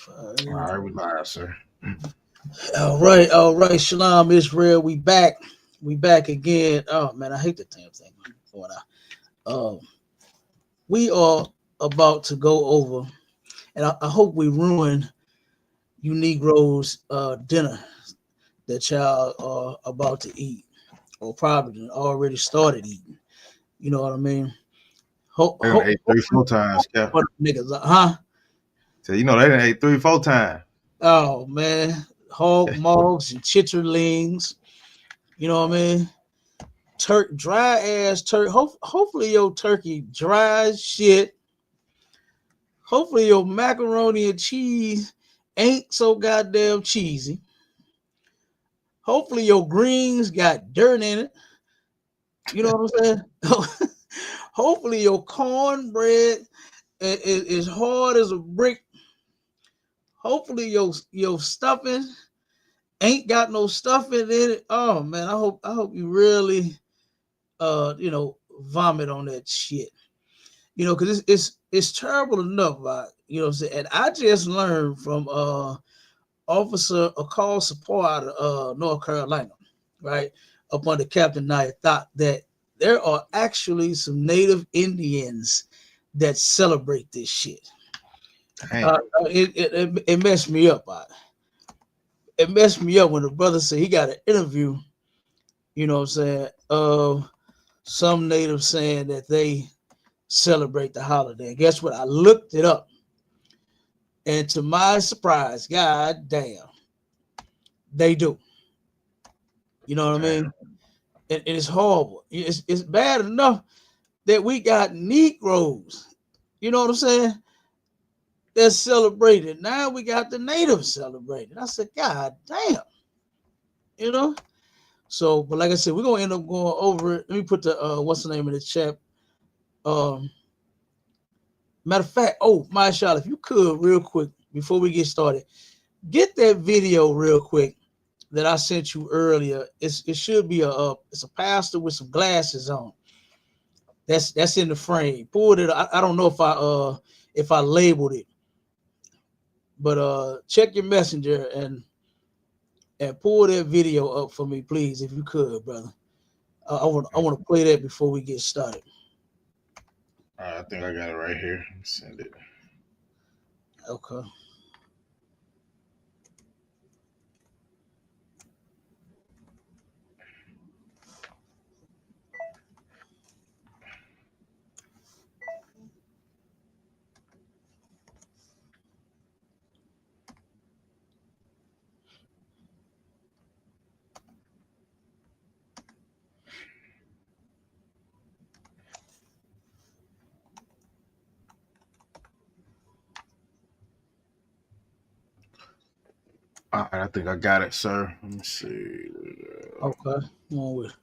All right, we live, sir. All right. Shalom, Israel. We back again. Oh man, I hate the damn thing going out. We are about to go over, and I hope we ruin you Negroes dinner that y'all are about to eat, or probably already started eating. You know what I mean? They done ate three, four times, Cap. Niggas, huh? So they done ate three, four times. Oh man, hog mugs and chitterlings. You know what I mean? Dry ass turkey. Hopefully your turkey dry as shit. Hopefully your macaroni and cheese ain't so goddamn cheesy. Hopefully your greens got dirt in it. You know what I'm saying? Hopefully your cornbread is hard as a brick. Hopefully your stuffing ain't got no stuffing in it. Oh man, I hope you really vomit on that shit. Because it's terrible enough, right? You know what I'm saying? And I just learned from officer a call support out of North Carolina, right? Up under Captain Knight, thought that there are actually some native Indians that celebrate this shit. It messed me up. It messed me up when the brother said he got an interview, you know what I'm saying, of some natives saying that they celebrate the holiday. And guess what? I looked it up. And to my surprise, god damn, they do. You know what I mean? And it's horrible. It's bad enough that we got Negroes, you know what I'm saying, that's celebrated. Now we got the natives celebrating. I said, God damn. You know? So, but like I said, we're gonna end up going over it. Let me put the what's the name of the chat? Matter of fact, my shot, if you could real quick before we get started, get that video real quick that I sent you earlier. It should be it's a pastor with some glasses on. That's in the frame. Pulled it. I don't know if I labeled it, but check your messenger and pull that video up for me, please, if you could, brother. I want to play that before we get started. I think I got it right here. Send it. Okay. All right, I think I got it, sir. Let me see. Okay. Come on with it.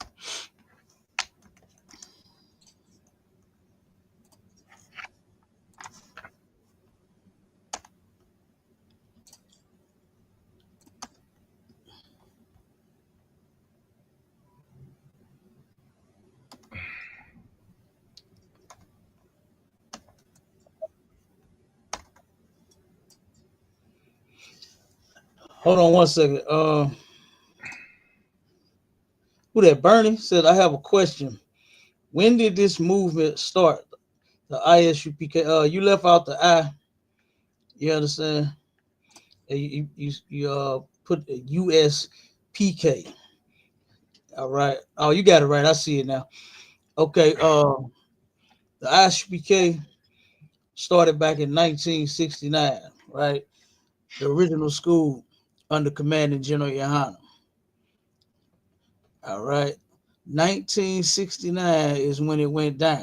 Hold on one second. Who that? Bernie said, I have a question. When did this movement start? The ISUPK. You left out the I. You understand? You put the USPK. All right. Oh, you got it right. I see it now. Okay. The ISUPK started back in 1969. Right. The original school under Commanding General YAHANNA. All right. 1969 is when it went down.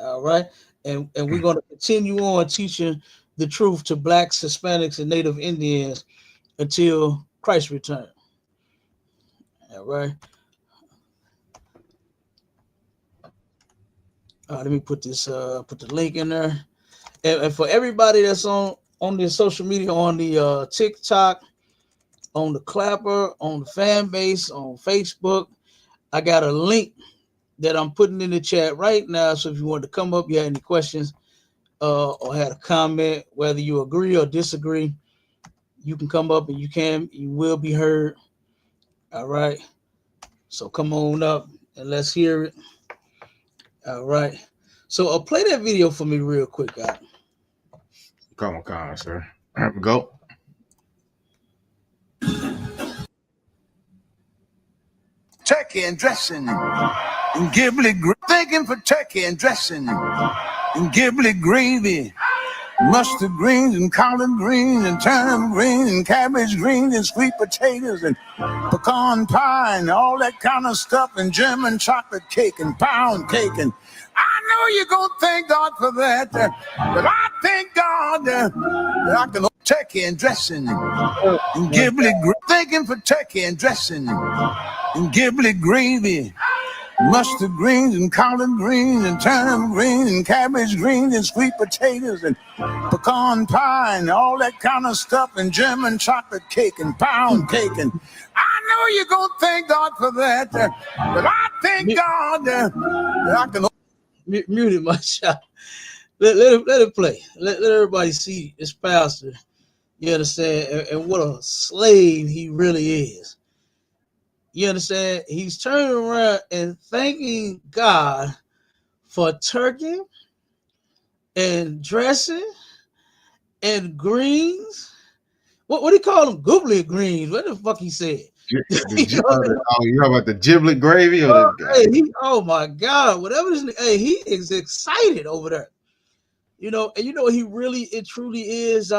All right. And we're going to continue on teaching the truth to blacks, Hispanics, and Native Indians until Christ's return. All right. Let me put this put the link in there. And for everybody that's on the social media, on the TikTok, on the Clapper, on the fan base, on Facebook, I got a link that I'm putting in the chat right now. So if you want to come up, you have any questions or had a comment, whether you agree or disagree, you can come up and you will be heard. All right. So come on up and let's hear it. All right. So play that video for me real quick, guys. Come on, sir. Go. Turkey and dressing and ghibli thinking for turkey and dressing and ghibli gravy, mustard greens and collard greens and turnip greens and cabbage greens and sweet potatoes and pecan pie and all that kind of stuff and German chocolate cake and pound cake. And I know you're gonna thank God for that, but I thank God that I can turkey and dressing and ghibli thinking for turkey and dressing and ghibli gravy, mustard greens and collard greens and turnip greens and cabbage greens and sweet potatoes and pecan pie and all that kind of stuff and German chocolate cake and pound cake. And I know you're going to thank God for that, but I thank God that I can... Mute it, my shot. Let it play. Let everybody see this pastor. You understand? And what a slave he really is. You understand? He's turning around and thanking God for turkey and dressing and greens. What do you call them? Googly greens. What the fuck he said? You know about the giblet gravy or oh my God! Whatever this, he is excited over there. You know, and you know he really, it truly is.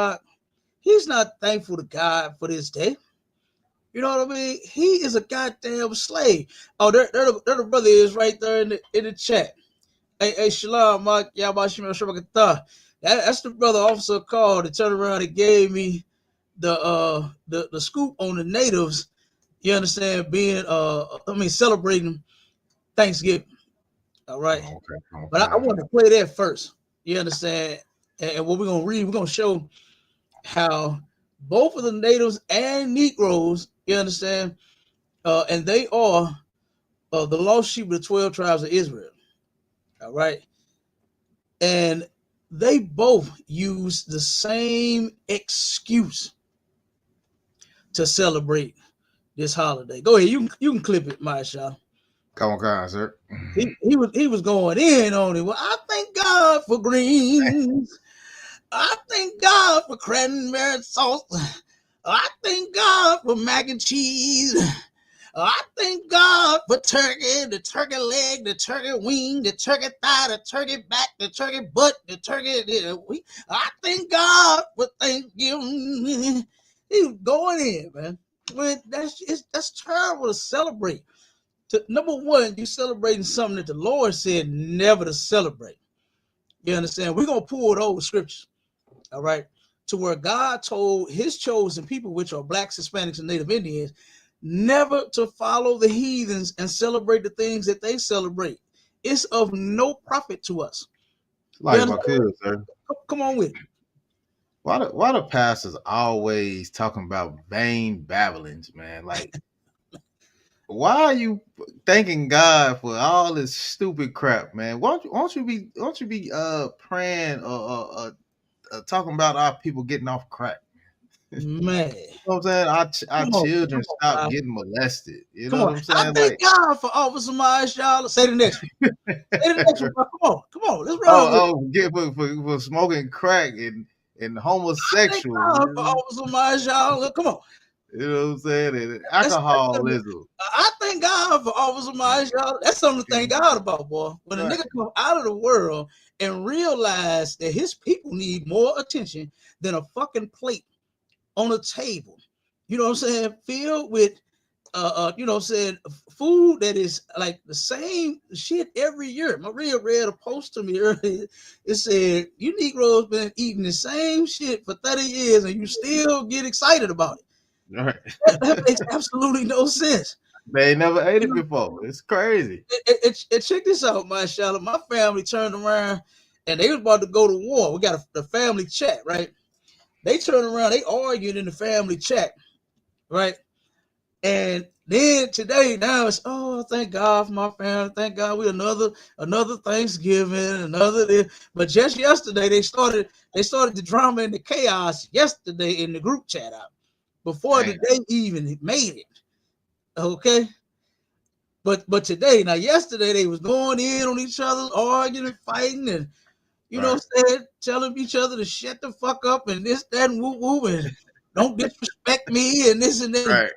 He's not thankful to God for this day. You know what I mean? He is a goddamn slave. Oh, there the brother is right there in the chat. Hey, Shalom, Mark, that's the brother officer called to turn around and gave me the scoop on the natives. You understand? Being celebrating Thanksgiving. All right. Okay. But I want to play that first. You understand? And what we're gonna read, we're gonna show how both of the natives and Negroes, you understand, and they are the lost sheep of the 12 tribes of Israel. All right. And they both use the same excuse to celebrate this holiday. Go ahead, you can clip it, Marshawn. Come on, sir. He was going in on it. Well, I thank God for greens. I thank God for cranberry sauce. I thank God for mac and cheese. I thank God for turkey, the turkey leg, the turkey wing, the turkey thigh, the turkey back, the turkey butt, the turkey. I thank God for Thanksgiving. He was going in, man. Well, that's terrible to celebrate. Number one, you celebrating something that the Lord said never to celebrate. You understand? We're gonna pull those scriptures, all right, to where God told his chosen people, which are blacks, Hispanics, and Native Indians, never to follow the heathens and celebrate the things that they celebrate. It's of no profit to us. Like my kids, sir. Come on with it. Why the pastors always talking about vain babblings, man? Like, why are you thanking God for all this stupid crap, man? Won't you be praying or talking about our people getting off crack? Man, you know what I'm saying? Our children stop getting molested. You know what I'm saying? I thank God for Officer Myers, y'all. Say the next one. Say the next one. Come on. Let's run. For smoking crack and homosexual. I thank God for Officer Myers, y'all. Come on. You know what I'm saying? And alcoholism. I thank God for Officer Myers, y'all. That's something to thank God about, boy. When a nigga come out of the world and realize that his people need more attention than a fucking plate on a table, you know what I'm saying, filled with you know what I'm saying, food that is like the same shit every year. Maria read a post to me earlier. It said, you Negroes been eating the same shit for 30 years and you still get excited about it. Right. That makes absolutely no sense. They never ate it before. It's crazy. Check this out, my Charlotte. My family turned around and they was about to go to war. We got the family chat, right? They turned around, they argued in the family chat, right? And Then today, now it's thank God for my family. Thank God we another Thanksgiving, another this. But just yesterday they started the drama and the chaos yesterday in the group chat out before the Damn. day even made it. Okay. But today, now yesterday they was going in on each other, arguing and fighting, and Right. saying, telling each other to shut the fuck up and this, that, and woo woo, and don't disrespect me and this and that. Right.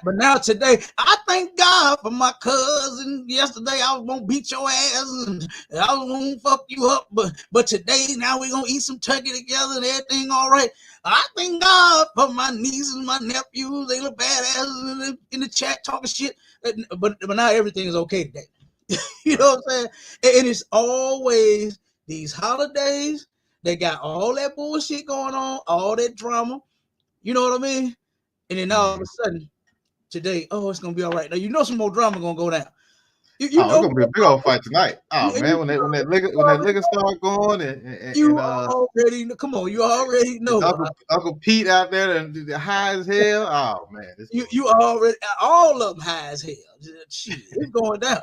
But now today, I thank God for my cousin. Yesterday I was gonna beat your ass and I was gonna fuck you up, but today now we gonna eat some turkey together and everything all right. I thank God for my nieces and my nephews. They look badasses in the chat talking shit, but now everything is okay today. You know what I'm saying? And it's always these holidays. They got all that bullshit going on, all that drama. You know what I mean? And then all of a sudden, today, it's gonna be all right. Now you know some more drama gonna go down. You Oh, it's know, gonna be a big old fight tonight. Oh you, man, you, when that liquor start going you already know. Come on, you already and know. Uncle Pete out there and high as hell. Oh man, You already all of them high as hell. Shit, it's going down.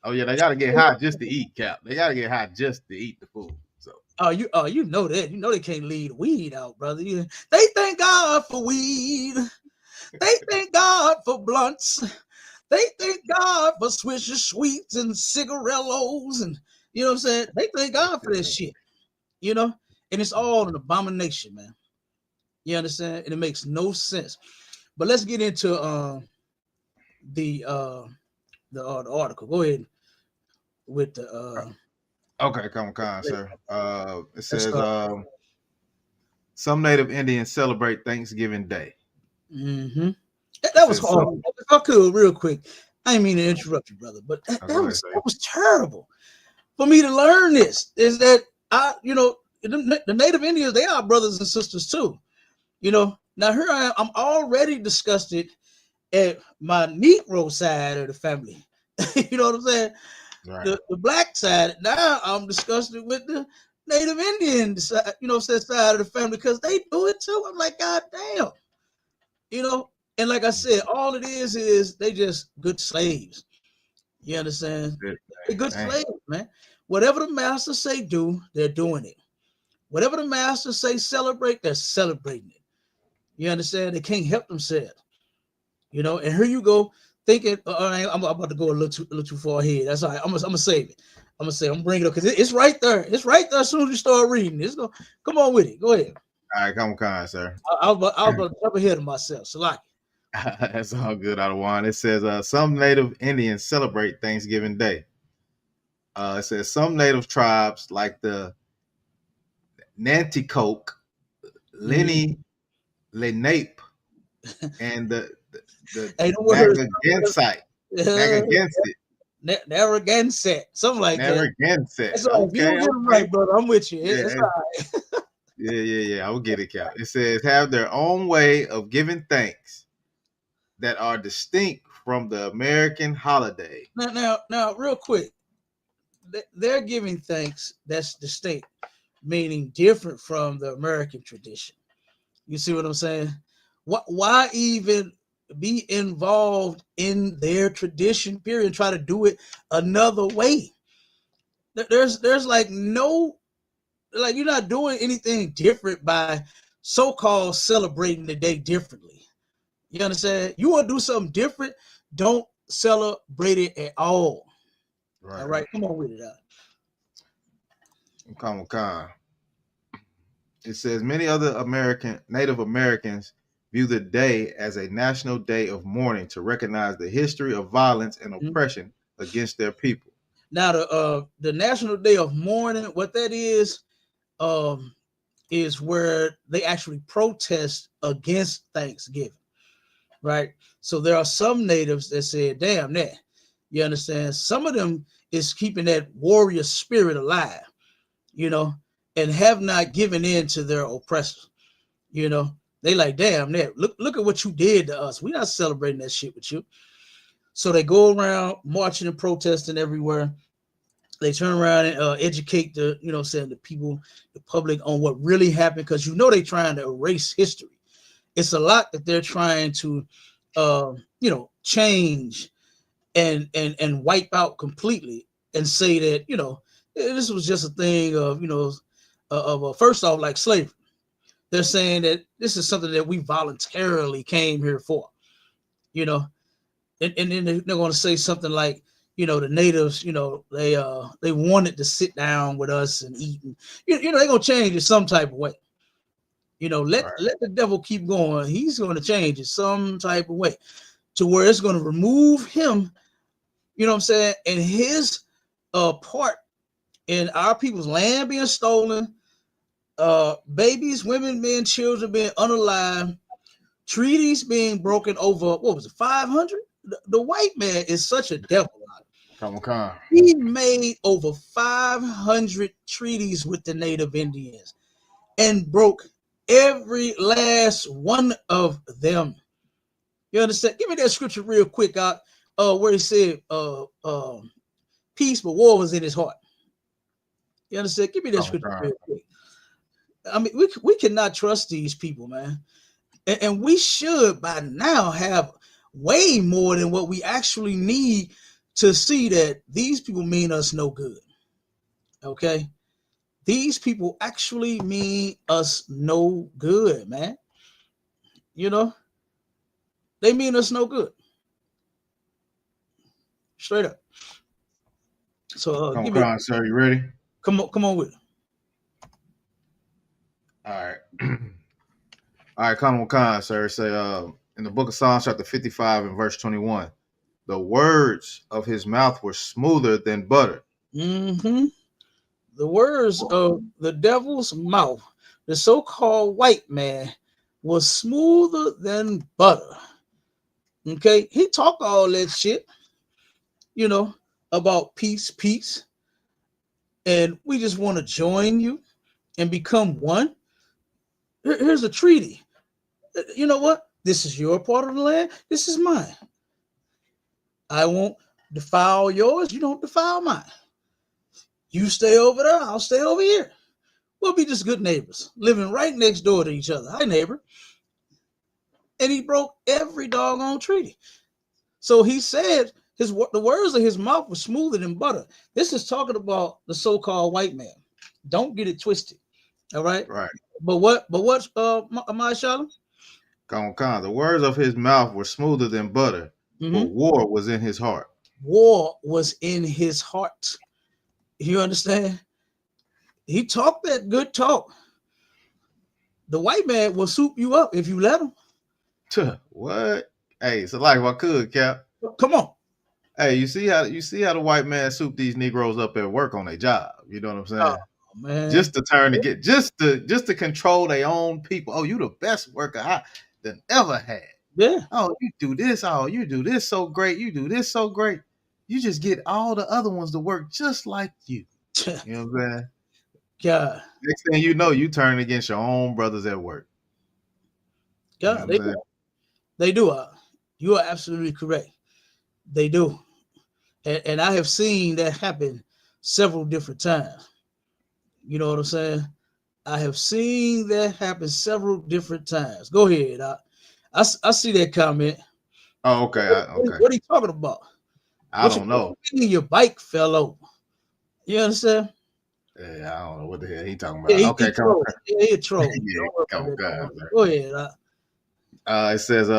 oh yeah, they gotta get high just to eat, Cap. They gotta get high just to eat the food. So You know that. You know they can't leave weed out, brother. They thank God for weed. They thank God for blunts. They thank God for Swisher Sweets and cigarellos, and you know what I'm saying? They thank God for this shit, and it's all an abomination, man. You understand? And it makes no sense. But let's get into the article. Go ahead with the okay, come on, sir. It says start. some Native Indians celebrate Thanksgiving Day. Mm-hmm. That was horrible. If I could, real quick, I didn't mean to interrupt you, brother, but that was terrible for me to learn. This is that the Native Indians, they are brothers and sisters too. Now here I am. I'm already disgusted at my Negro side of the family. You know what I'm saying? Right. The black side. Now I'm disgusted with the Native Indian side, side of the family because they do it too. I'm like, God damn. And like I said, all it is they just good slaves. You understand? They're good slaves, man. Whatever the master say do, they're doing it. Whatever the master say celebrate, they're celebrating it. You understand? They can't help themselves. And here you go thinking, I'm about to go a little too far ahead. That's all right. I'm gonna save it. I'm gonna bring it up because it's right there. It's right there as soon as you start reading. Come on with it. Go ahead. All right, come on, sir. I was about to jump ahead of myself. So like. That's all good, Adawan. It says some Native Indians celebrate Thanksgiving Day. It says some Native tribes like the Nanticoke, Lenni Lenape, and the Narragansett, something like that. Narragansett. Okay, you don't get them right, brother. I'm with you. It's all right. Yeah. I'll get it, Cal. It says have their own way of giving thanks that are distinct from the American holiday. Now, real quick, they're giving thanks that's distinct, meaning different from the American tradition. You see what I'm saying? Why even be involved in their tradition period and try to do it another way? There's like no, like you're not doing anything different by so-called celebrating the day differently. You understand? You want to do something different, don't celebrate it at all. Right. All right, come on with it. Come on. It says many other Native Americans view the day as a national day of mourning to recognize the history of violence and oppression against their people. Now, the National Day of Mourning, what that is where they actually protest against Thanksgiving, right? So there are some natives that say, damn that. You understand? Some of them is keeping that warrior spirit alive, and have not given in to their oppressors. They like, damn that. Look at what you did to us. We're not celebrating that shit with you. So they go around marching and protesting everywhere. They turn around and educate the people, the public on what really happened, because they're trying to erase history. It's a lot that they're trying to change and wipe out completely and say that, you know, this was just a thing of, you know, first off, like slavery. They're saying that this is something that we voluntarily came here for, you know, and then they're going to say something like, you know, the natives, you know, they wanted to sit down with us and eat, and you know, they're going to change it some type of way. You know, let the devil keep going. He's going to change it some type of way to where it's going to remove him, you know what I'm saying, and his part in our people's land being stolen, babies, women, men, children being unalive, treaties being broken over, what was it, 500? The white man is such a devil. Come on. He made over 500 treaties with the Native Indians and broke every last one of them. You understand? Give me that scripture real quick, where he said, peace, but war was in his heart. You understand? Give me that scripture real quick. I mean, we cannot trust these people, man. And we should by now have way more than what we actually need to see that these people mean us no good. Okay? These people actually mean us no good, man. You know? They mean us no good. Straight up. So come on, sir. You ready? Come on with it. All right. All right, come on, sir. Say in the book of Psalms, chapter 55 and verse 21, the words of his mouth were smoother than butter. Mm-hmm. The words of the devil's mouth, the so-called white man, was smoother than butter. Okay, he talked all that shit, you know, about peace, and we just want to join you and become one. Here's a treaty. You know what? This is your part of the land. This is mine. I won't defile yours. You don't defile mine. You stay over there. I'll stay over here. We'll be just good neighbors, living right next door to each other. Hi, neighbor. And he broke every doggone treaty. So he said the words of his mouth were smoother than butter. This is talking about the so-called white man. Don't get it twisted. All right. Right. But what, my Shalom? Come on. The words of his mouth were smoother than butter, but war was in his heart. War was in his heart. You understand? He talked that good talk. The white man will soup you up if you let him. What? Hey, it's like I could, Cap. Come on. Hey, you see how the white man soup these Negroes up at work on their job. You know what I'm saying? Oh, man. Just to control their own people. Oh, you the best worker I than ever had. Yeah. Oh, you do this. Oh, you do this so great. You do this so great. You just get all the other ones to work just like you. You know what I'm saying? God. Next thing you know, you turn against your own brothers at work. God, you know they do. You are absolutely correct. They do. And I have seen that happen several different times. You know what I'm saying? I have seen that happen several different times. Go ahead. I see that comment. Oh, okay. What are you talking about? I don't know. Your bike fell over. You understand? Yeah, I don't know what the hell he talking about. Yeah, okay, come on. Yeah, he a troll. Yeah, go ahead. It says,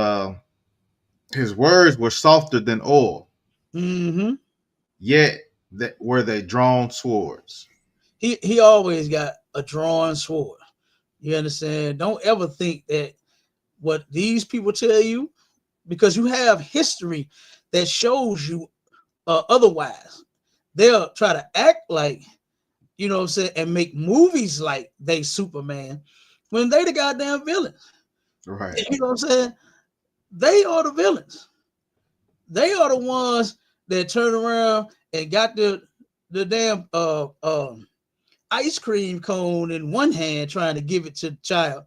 his words were softer than oil. Mm-hmm. Yet were they drawn swords. He always got a drawn sword. You understand? Don't ever think that what these people tell you, because you have history that shows you otherwise. They'll try to act like, you know what I'm saying, and make movies like they Superman when they the goddamn villains. Right. You know what I'm saying? They are the villains. They are the ones that turn around and got the damn ice cream cone in one hand trying to give it to the child.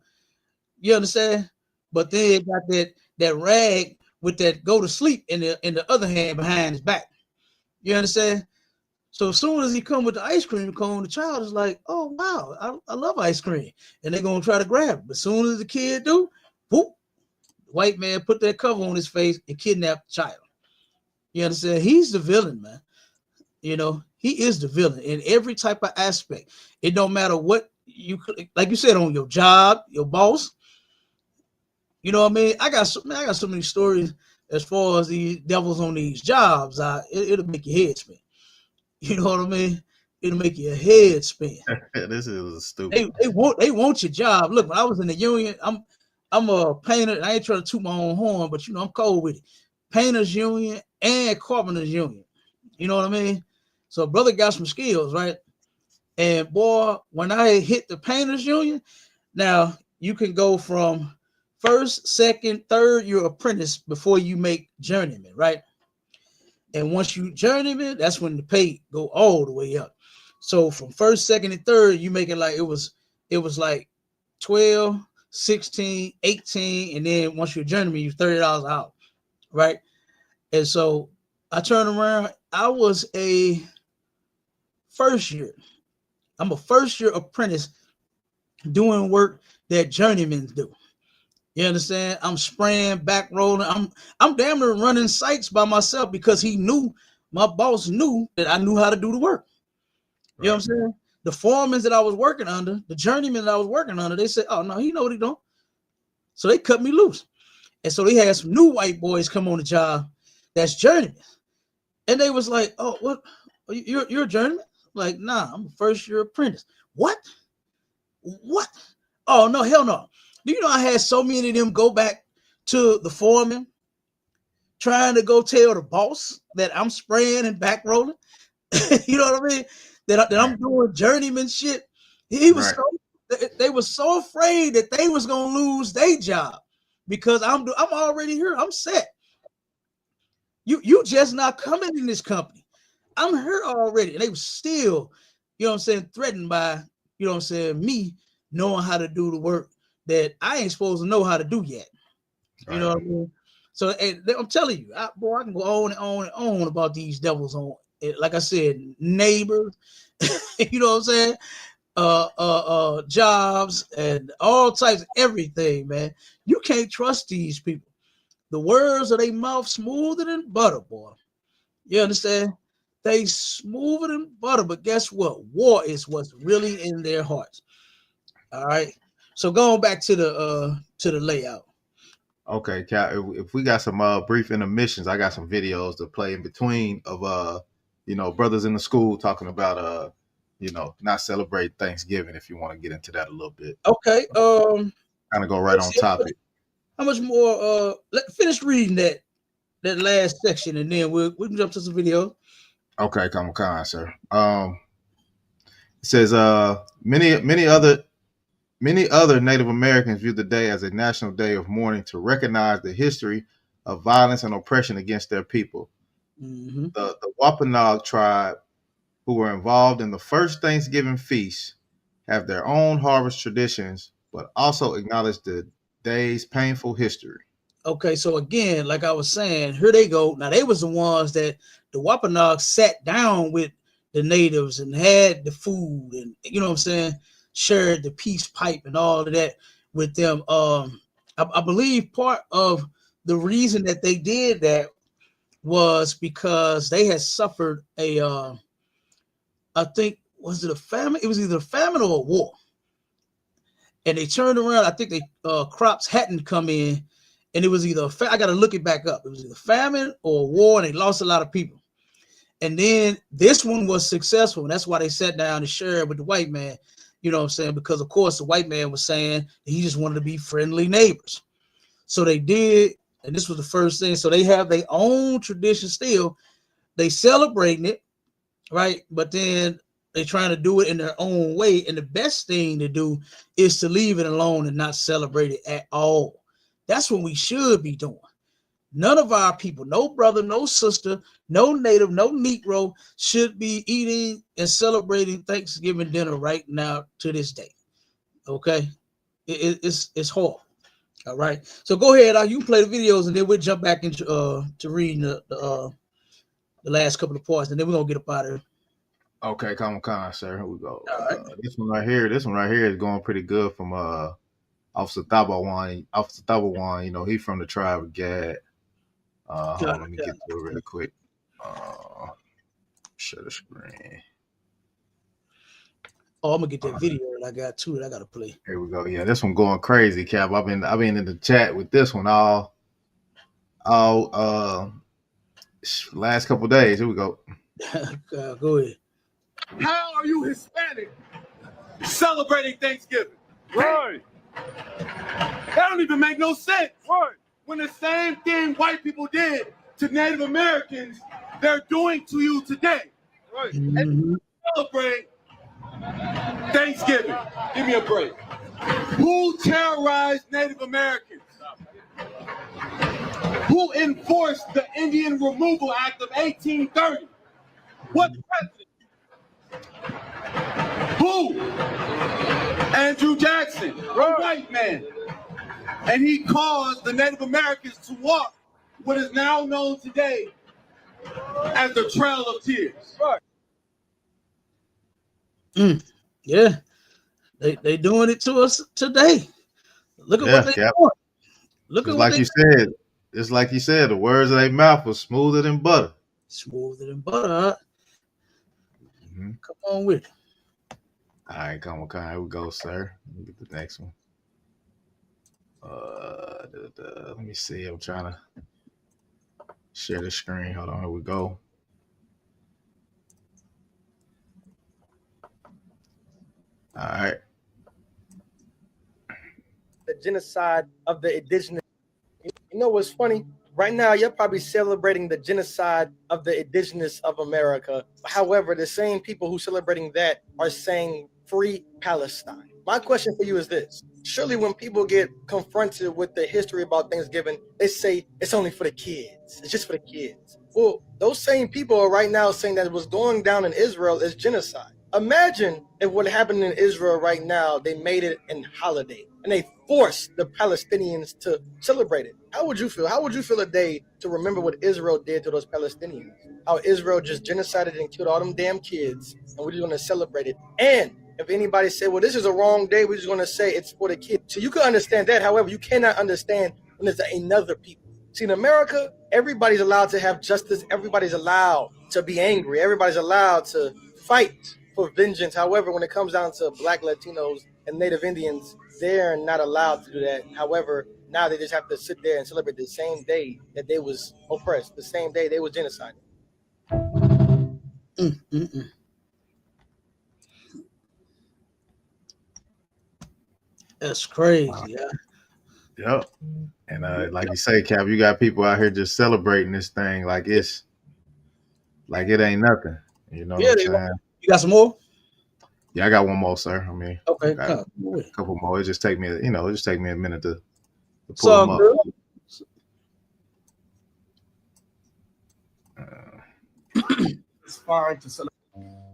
You understand? But then got that rag with that go to sleep in the other hand behind his back. You understand? So as soon as he come with the ice cream cone, the child is like, oh, wow, I love ice cream. And they're going to try to grab it. But as soon as the kid do, whoop, white man put that cover on his face and kidnapped the child. You understand? He's the villain, man. You know, he is the villain in every type of aspect. It don't matter what you, like you said, on your job, your boss. You know what I mean? I got so many stories as far as these devils on these jobs. It'll make your head spin. You know what I mean? It'll make your head spin. This is stupid. They want your job. Look, when I was in the union, I'm a painter. I ain't trying to toot my own horn, but you know I'm cold with it. Painters union and carpenters union. You know what I mean? So brother got some skills, right? And boy, when I hit the painters union, now you can go from first, second, third, you're apprentice before you make journeyman, right? And once you journeyman, that's when the pay go all the way up. So from first, second, and third, you make it like it was like 12, 16, 18, and then once you're a journeyman, you're $30 out, right? And so I turned around, I was a first year. I'm a first year apprentice doing work that journeymen do. You understand? I'm spraying, back rolling. I'm damn near running sites by myself because my boss knew that I knew how to do the work. You know what I'm saying? The foremen that I was working under, the journeymen that I was working under, they said, "Oh no, he know what he doing." So they cut me loose. And so they had some new white boys come on the job that's journeymen. And they was like, "Oh, what? You're a journeyman?" Like, nah, I'm a first year apprentice. What? Oh no, hell no. Do you know I had so many of them go back to the foreman trying to go tell the boss that I'm spraying and back rolling? You know what I mean? That I'm doing journeyman shit. He was they were so afraid that they was gonna lose their job because I'm already here. I'm set. You just not coming in this company. I'm here already. And they were still, you know what I'm saying, threatened by, you know what I'm saying, me knowing how to do the work that I ain't supposed to know how to do yet. You know what I mean? So I'm telling you, I can go on and on and on about these devils on, like I said, neighbors, you know what I'm saying? Jobs and all types of everything, man. You can't trust these people. The words of their mouth smoother than butter, boy. You understand? They smoother than butter, but guess what? War is what's really in their hearts. All right. So going back to the layout. Okay, Cal, if we got some brief intermissions, I got some videos to play in between of brothers in the school talking about not celebrate Thanksgiving, if you want to get into that a little bit. Okay. Kind of go right on topic. How much more finish reading that last section and then we can jump to some videos. Okay, come on, sir. It says many other Native Americans view the day as a national day of mourning to recognize the history of violence and oppression against their people. Mm-hmm. The Wampanoag tribe, who were involved in the first Thanksgiving feast, have their own harvest traditions, but also acknowledge the day's painful history. Okay, so again, like I was saying, here they go. Now they was the ones that the Wampanoag sat down with the natives and had the food and, you know what I'm saying, shared the peace pipe and all of that with them. I believe part of the reason that they did that was because they had suffered I think, was it a famine? It was either a famine or a war. And they turned around. I think they crops hadn't come in, and it was either I got to look it back up. It was either famine or a war, and they lost a lot of people. And then this one was successful, and that's why they sat down and shared with the white man. You know what I'm saying? Because of course the white man was saying he just wanted to be friendly neighbors. So they did, and this was the first thing. So they have their own tradition still. They celebrating it, right? But then they're trying to do it in their own way. And the best thing to do is to leave it alone and not celebrate it at all. That's what we should be doing. None of our people, no brother, no sister, no native, no Negro should be eating and celebrating Thanksgiving dinner right now to this day. Okay? It's horrible. All right. So go ahead. You can play the videos and then we'll jump back into to reading the last couple of parts and then we're going to get up out of here. Okay, come on, sir. Here we go. All right. This one right here is going pretty good from Officer Thabawan, you know, he from the tribe of Gad. Hold on, let me get to it really quick. Share the screen. Oh, I'm gonna get that video that I got too that I gotta play. Here we go. Yeah, this one going crazy, Cap. I've been in the chat with this one all last couple days. Here we go. Go ahead. How are you Hispanic celebrating Thanksgiving? Right. That don't even make no sense. Right. When the same thing white people did to Native Americans, they're doing to you today. Right. Mm-hmm. And celebrate Thanksgiving. Give me a break. Who terrorized Native Americans? Who enforced the Indian Removal Act of 1830? What president? Who? Andrew Jackson, a white man. And he caused the Native Americans to walk what is now known today as the Trail of Tears. Right. Yeah. They doing it to us today. Look at what they doing. Look at what like you said. It's like you said, the words of their mouth was smoother than butter. Smoother than butter. Mm-hmm. Come on with it. All right, come on. Here we go, sir. Let me get the next one. Let me see. I'm trying to share the screen. Hold on. Here we go. All right. The genocide of the indigenous. You know what's funny? Right now, you're probably celebrating the genocide of the indigenous of America. However, the same people who celebrating that are saying free Palestine. My question for you is this. Surely when people get confronted with the history about Thanksgiving, they say it's only for the kids. It's just for the kids. Well, those same people are right now saying that what's going down in Israel is genocide. Imagine if what happened in Israel right now, they made it a holiday and they forced the Palestinians to celebrate it. How would you feel? How would you feel a day to remember what Israel did to those Palestinians? How Israel just genocided and killed all them damn kids, and we're just going to celebrate it. And if anybody said, well, this is a wrong day, we're just going to say it's for the kids. So you can understand that. However, you cannot understand when there's another people. See, in America, everybody's allowed to have justice. Everybody's allowed to be angry. Everybody's allowed to fight for vengeance. However, when it comes down to Black, Latinos, and Native Indians, they're not allowed to do that. However, now they just have to sit there and celebrate the same day that they was oppressed, the same day they was genocided. That's crazy. Yeah. Yep. And like you say, Cap, you got people out here just celebrating this thing like it's like it ain't nothing. You know what I'm saying? You got some more? Yeah, I got one more, sir. I mean, okay, a couple more. It just take me, a minute to pull so, them up. It's fine to celebrate.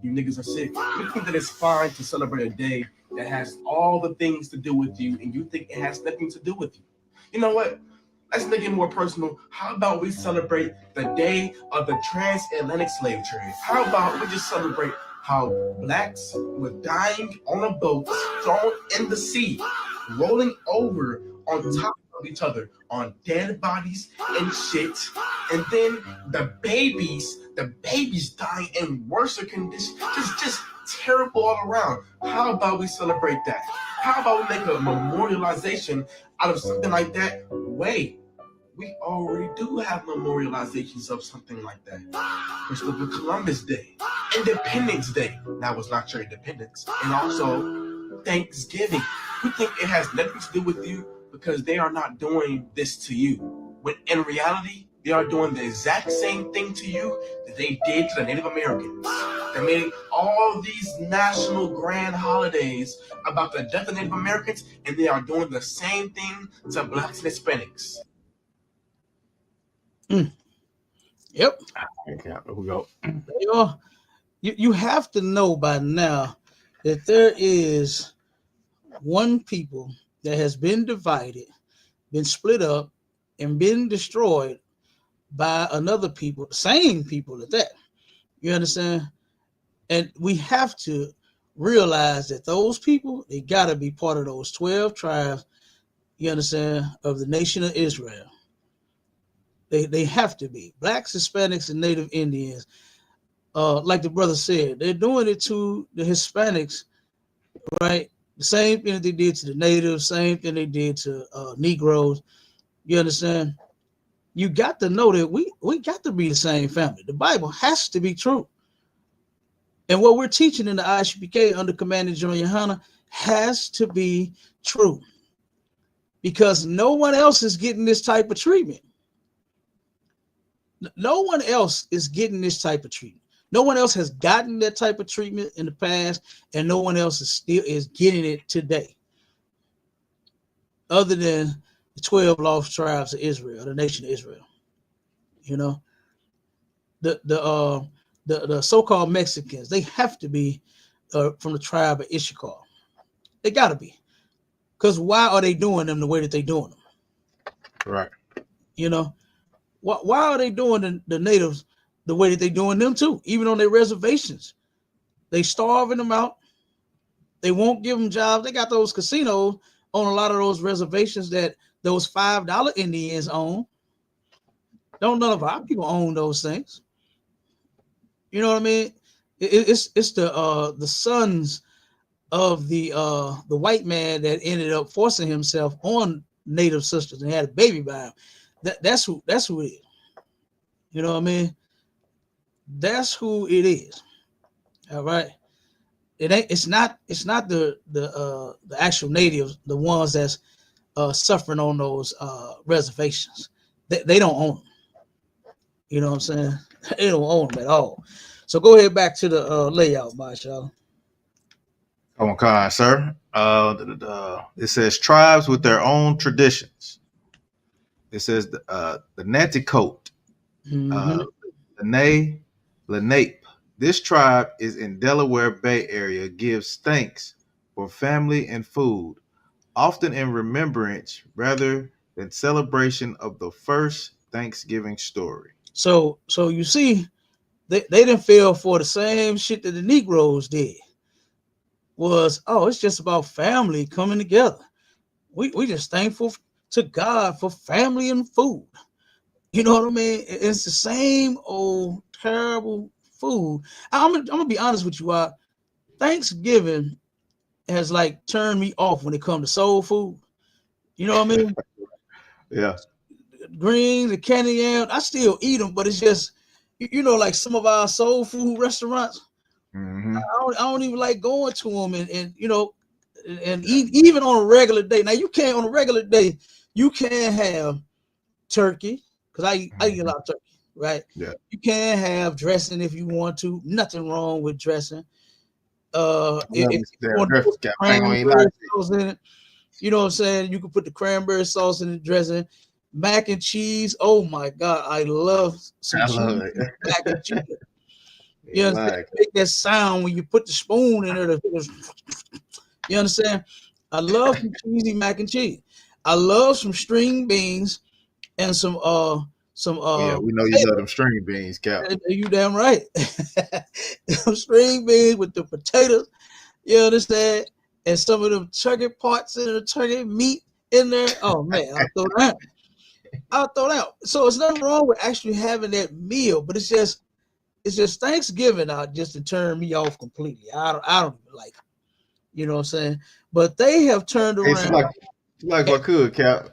You niggas are sick. You think that it's fine to celebrate a day that has all the things to do with you, and you think it has nothing to do with you. You know what? Let's make it more personal. How about we celebrate the day of the transatlantic slave trade? How about we just celebrate how blacks were dying on a boat, thrown in the sea, rolling over on top of each other on dead bodies and shit, and then the babies dying in worse conditions, just terrible all around. How about we celebrate that? How about we make a memorialization out of something like that? Wait, we already do have memorializations of something like that. Christopher Columbus Day, Independence Day. That was not your independence. And also Thanksgiving. You think it has nothing to do with you because they are not doing this to you. When in reality, they are doing the exact same thing to you that they did to the Native Americans. They made all these national grand holidays about the death of Native Americans, and they are doing the same thing to Blacks and Hispanics. Yep. Here we go. You have to know by now that there is one people that has been divided, been split up, and been destroyed by another people, same people at that. You understand? And we have to realize that those people, they got to be part of those 12 tribes you understand, of the nation of Israel. They have to be. Blacks, Hispanics, and Native Indians. Like the brother said, they're doing it to the Hispanics, right? The same thing that they did to the natives, same thing they did to Negroes. You understand? You got to know that we got to be the same family. The Bible has to be true. And what we're teaching in the ISUPK under Commander General YAHANNA has to be true. Because no one else is getting this type of treatment. No one else is getting this type of treatment. No one else has gotten that type of treatment in the past, and no one else is getting it today, other than the 12 lost tribes of Israel, the nation of Israel. You know, the so-called Mexicans, they have to be from the tribe of Issachar. They got to be, because why are they doing them the way that they doing them? Right. You know, why are they doing the natives the way that they doing them too? Even on their reservations, they starving them out. They won't give them jobs. They got those casinos on a lot of those reservations that those $5 Indians own. Don't none of our people own those things. You know what I mean? It's the sons of the white man that ended up forcing himself on native sisters and had a baby by him. That's who it is. You know what I mean? That's who it is. All right. It's not the actual natives, the ones that's suffering on those reservations. They don't own them. You know what I'm saying? They don't own them at all. So go ahead back to the layout, Marshall. Come on, sir. It says tribes with their own traditions. It says the Nanticoke, Lenape. This tribe is in Delaware Bay Area, gives thanks for family and food, often in remembrance rather than celebration of the first Thanksgiving story. So you see, they didn't feel for the same shit that the Negroes did. Was, it's just about family coming together. We just thankful to God for family and food. You know what I mean? It's the same old terrible food. I'm gonna be honest with you. Thanksgiving has like turned me off when it comes to soul food. You know what I mean? Yeah. Greens and candy yams, I still eat them, but it's just, like some of our soul food restaurants. Mm-hmm. I don't even like going to them and eat even on a regular day. Now you can't on a regular day, you can't have turkey because I eat a lot of turkey, right? Yeah. You can have dressing if you want to. Nothing wrong with dressing. If you want to put cranberry sauce in it, you know what I'm saying? You can put the cranberry sauce in the dressing. Mac and cheese. Oh my God, I love some cheese. Mac and cheese. You understand? Make that sound when you put the spoon in there. You understand? I love some cheesy mac and cheese. I love some string beans and some yeah, we know you love them string beans, Cap. You damn right. Some string beans with the potatoes. You understand? And some of them turkey parts and the turkey meat in there. Oh man, I'll throw that. So it's nothing wrong with actually having that meal, but it's just Thanksgiving out just to turn me off completely. I don't even like it. You know what I'm saying? But they have turned around. It's like what could, Cap.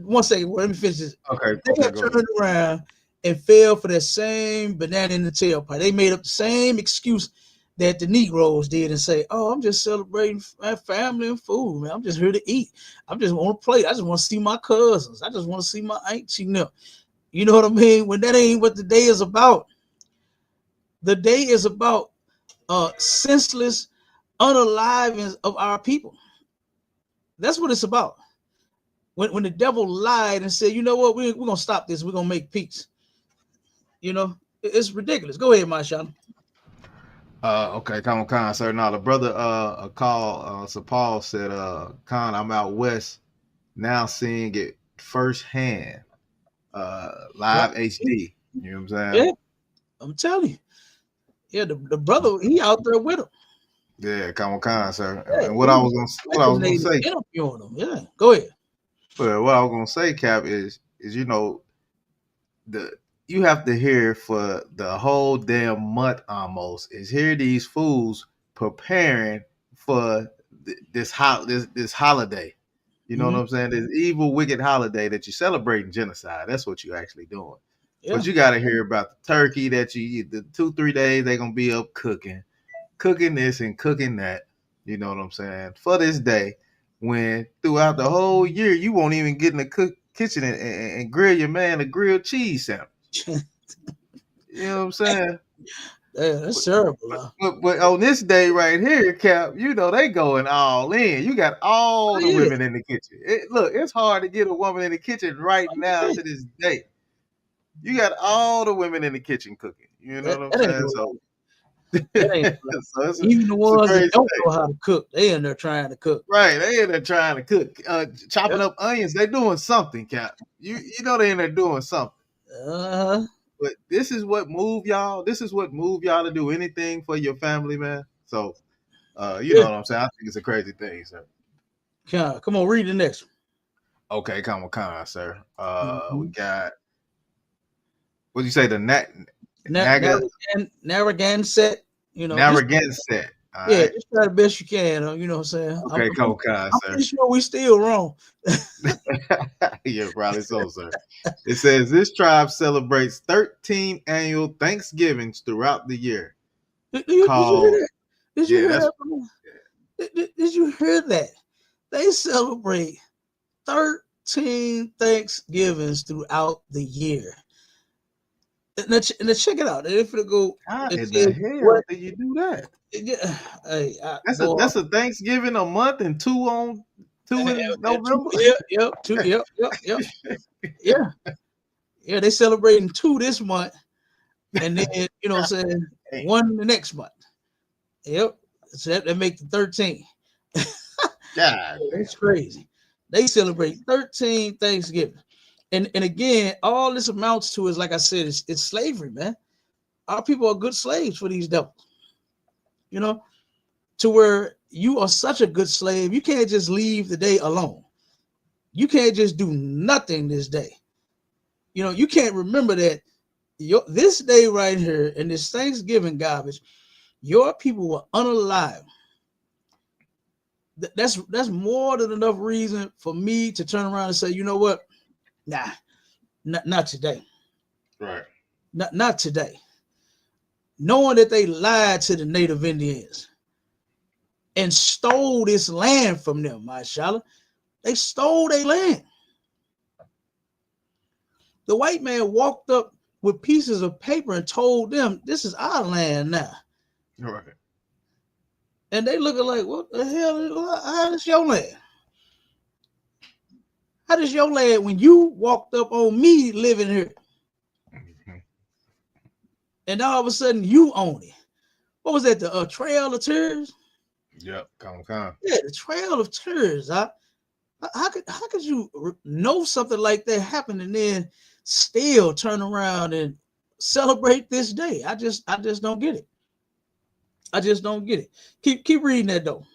1 second, let me finish this. Okay. They have turned around and fell for that same banana in the tailpipe. They made up the same excuse that the Negroes did and say, I'm just celebrating my family and food, man. I'm just here to eat. I just want to play. I just want to see my cousins. I just want to see my aunts. You know what I mean? When that ain't what the day is about. The day is about senseless unaliving of our people. That's what it's about. When the devil lied and said, you know what, we're going to stop this. We're going to make peace. It's ridiculous. Go ahead, Marshall. Okay, come on, Khan, sir. Now, the brother so Paul said, Khan, I'm out west now seeing it firsthand, live HD. You know what I'm saying? Yeah, I'm telling you. Yeah, the brother, he out there with him. Yeah, come on, Khan, sir. Yeah, and what I was gonna say. Interviewing him. Yeah, go ahead. But what I was gonna say, Cap, is you know the you have to hear for the whole damn month almost is hear these fools preparing for this holiday. You know what Mhm. I'm saying? This evil, wicked holiday that you're celebrating genocide. That's what you're actually doing. Yeah. But you got to hear about the turkey that you eat. The 2-3 days they're gonna be up cooking this and cooking that. You know what I'm saying? For this day, when throughout the whole year you won't even get in the kitchen and grill your man a grilled cheese sandwich. You know what I'm saying? Yeah, that's But, terrible. but on this day right here, Cap, you know they going all in. You got all Oh, the yeah. women in the kitchen. Look, it's hard to get a woman in the kitchen right now Yeah. to this day. You got all the women in the kitchen cooking. You know That, what I'm that ain't saying? no So, lie. That ain't no lie. so Even the it's a ones that crazy don't thing. know how to cook, they in there trying to cook. Right, they in there trying to cook, chopping Yep. up onions. They doing something, Cap. You know they in there doing something. Uh-huh. But this is what move y'all. This is what move y'all to do anything for your family, man. So, you know Yeah. what I'm saying. I think it's a crazy thing, sir. Come on, read the next Okay, come on, sir. one. We Mm-hmm. got what do you say? The Naga Narragansett, just Narragansett. All yeah, right. just try the best you can. You know what I'm saying? Okay, come on, I'm sir. pretty sure we still wrong. Yeah, probably so, sir. It says this tribe celebrates 13 annual Thanksgivings throughout the year. Did you hear Called that? Did you yeah, hear that's that? Bro? Did you hear that? They celebrate 13 Thanksgivings throughout the year. Now check it out. If it go, how it in says the hell what? did you do that? Yeah, hey, boy. That's a Thanksgiving a month and two in November. Yep. Yeah. Yeah, they celebrating 2 this month, and then what I'm saying, Hey, 1 the next month. Yep. So that make the 13. God That's crazy. They celebrate 13 Thanksgiving. And again, all this amounts to is like I said, it's slavery, man. Our people are good slaves for these devils. You know, to where you are such a good slave, you can't just leave the day alone. You can't just do nothing this day. You can't remember that this day right here in this Thanksgiving garbage, your people were unalive. That's more than enough reason for me to turn around and say, you know what? Nah, not today. right. Not today. Knowing that they lied to the Native Indians and stole this land from them, mashallah. They stole their land. The white man walked up with pieces of paper and told them, this is our land now. Right. And they looking like, what the hell? How is your land? How does your land when you walked up on me living here? Mhm. And all of a sudden you own it. What was that? The Trail of Tears? Yep, come. Yeah, the Trail of Tears. How could you know something like that happened and then still turn around and celebrate this day? I just don't get it. I just don't get it. Keep reading that though.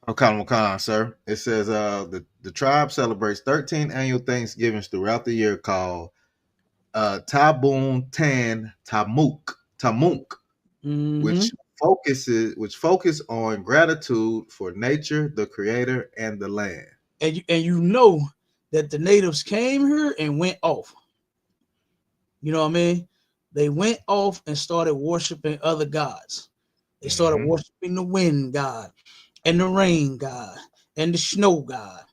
Okay, sir. It says the tribe celebrates 13 annual Thanksgivings throughout the year called Tabun Tan Tamunk, Mm-hmm. which focus on gratitude for nature, the creator, and the land. And you know that the natives came here and went off. You know what I mean? They went off and started worshiping other gods. They started Mm-hmm. worshiping the wind god and the rain god and the snow god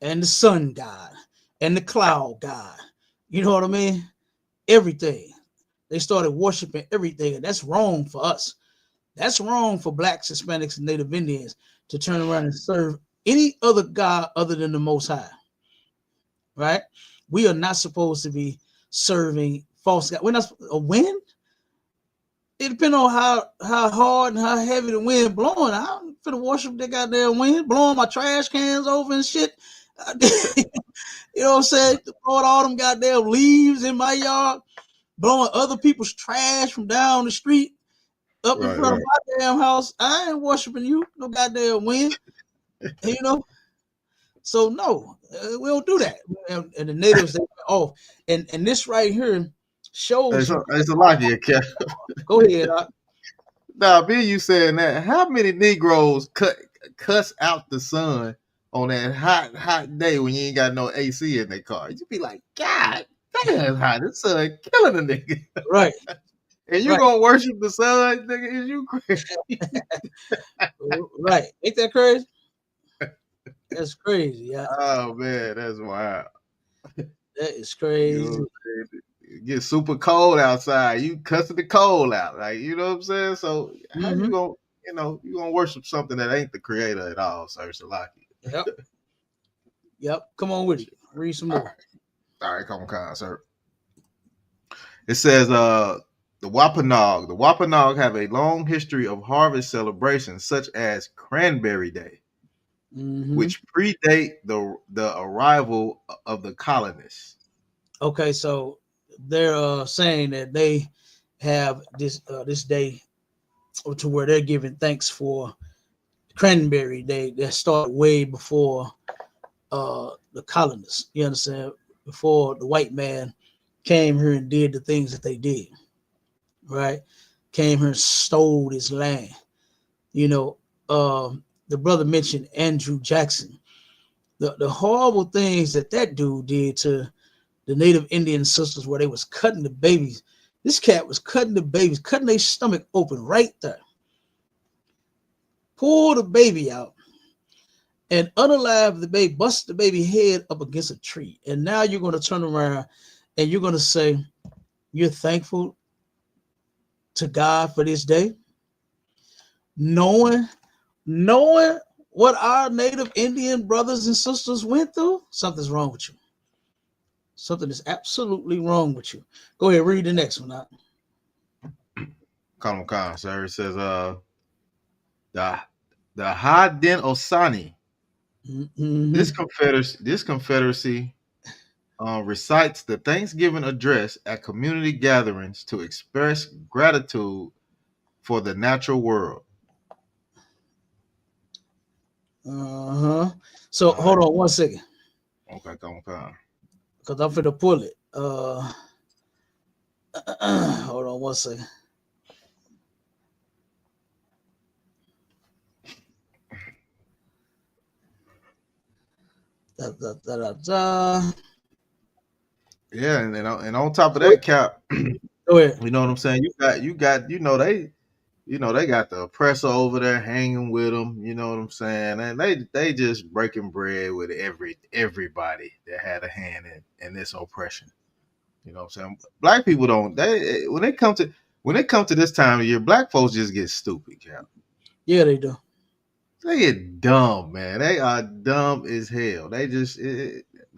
and the sun god and the cloud god. You know what I mean? Everything. They started worshiping everything. And that's wrong for us. That's wrong for blacks, Hispanics, and Native Indians to turn around and serve any other God other than the Most High. Right? We are not supposed to be serving false God. We're not a wind. It depends on how hard and how heavy the wind blowing. I'm finna worship that goddamn wind, blowing my trash cans over and shit. You know what I'm saying? Throwing all them goddamn leaves in my yard, blowing other people's trash from down the street up in front of Right. my damn house. I ain't worshiping you, no goddamn wind. You know, So no, we don't do that. And the natives, they off. And this right here shows you. It's a lot here, Cap. Go ahead. Now, be you saying that, how many Negroes cuss out the sun on that hot day when you ain't got no AC in their car? You be like, God damn, it's hot. The sun killing a nigga. Right. And you Right. gonna worship the sun, nigga? Is you crazy? Right. Ain't that crazy? That's crazy. Yeah. Oh man, that's wild. That is crazy. You know, it get super cold outside. You cussing the cold out, like, you know what I'm saying? So how you gonna, you gonna worship something that ain't the creator at all, Sir Salaki? Yep. Yep. Come on with it. Read some more. All right, come on, sir. It says the Wampanoag. The Wampanoag have a long history of harvest celebrations, such as Cranberry Day, which predate the arrival of the colonists. Okay, so they're saying that they have this day to where they're giving thanks for Cranberry Day that started way before the colonists. You understand? Before the white man came here and did the things that they did, right? Came here and stole this land. You know, the brother mentioned Andrew Jackson. The horrible things that dude did to the Native Indian sisters, where they was cutting the babies. This cat was cutting the babies, cutting their stomach open right there. Pull the baby out and unalive the baby, bust the baby head up against a tree. And now you're going to turn around and you're going to say you're thankful to God for this day, knowing what our Native Indian brothers and sisters went through. Something's wrong with you. Something is absolutely wrong with you. Go ahead, read the next one out. Come on, sir. It says the Haudenosaunee. This confederacy recites the Thanksgiving address at community gatherings to express gratitude for the natural world. So hold on one second. Okay, come on. Because I'm finna pull it. Hold on one second. Yeah, and on top of that, Cap, Go ahead. you know what I'm saying? You got they got the oppressor over there hanging with them. You know what I'm saying? And they just breaking bread with everybody that had a hand in this oppression. You know what I'm saying? Black people don't. When it come to this time of year, black folks just get stupid, Cap. Yeah, they do. They get dumb, man. They are dumb as hell. They just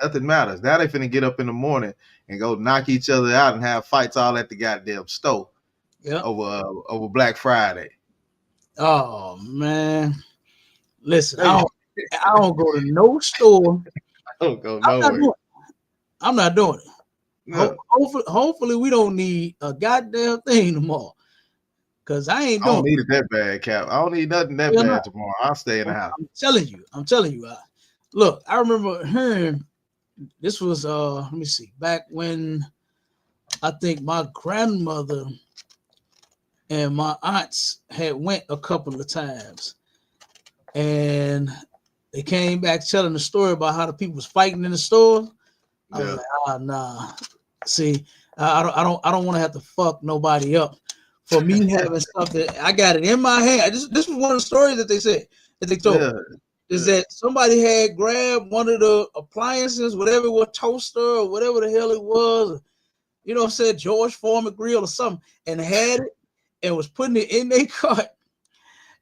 nothing matters. Now they finna get up in the morning and go knock each other out and have fights all at the goddamn store. Yeah. Over Black Friday. Oh man, listen, I don't go to no store. I don't go nowhere. I'm not doing it. No. Hopefully, we don't need a goddamn thing tomorrow. Cause I ain't doing. I don't need it that bad, Cap. I don't need nothing that bad tomorrow. I'll stay in the house. I'm telling you. Look, I remember hearing this was let me see, back when I think my grandmother and my aunts had went a couple of times, and they came back telling the story about how the people was fighting in the store. I was like, nah. See, I don't want to have to fuck nobody up for me having something. I got it in my hand. This was one of the stories that they said that they told. Is that somebody had grabbed one of the appliances, whatever it was, toaster or whatever the hell it was, you know what I'm saying, George Foreman grill or something, and had it and was putting it in their cart,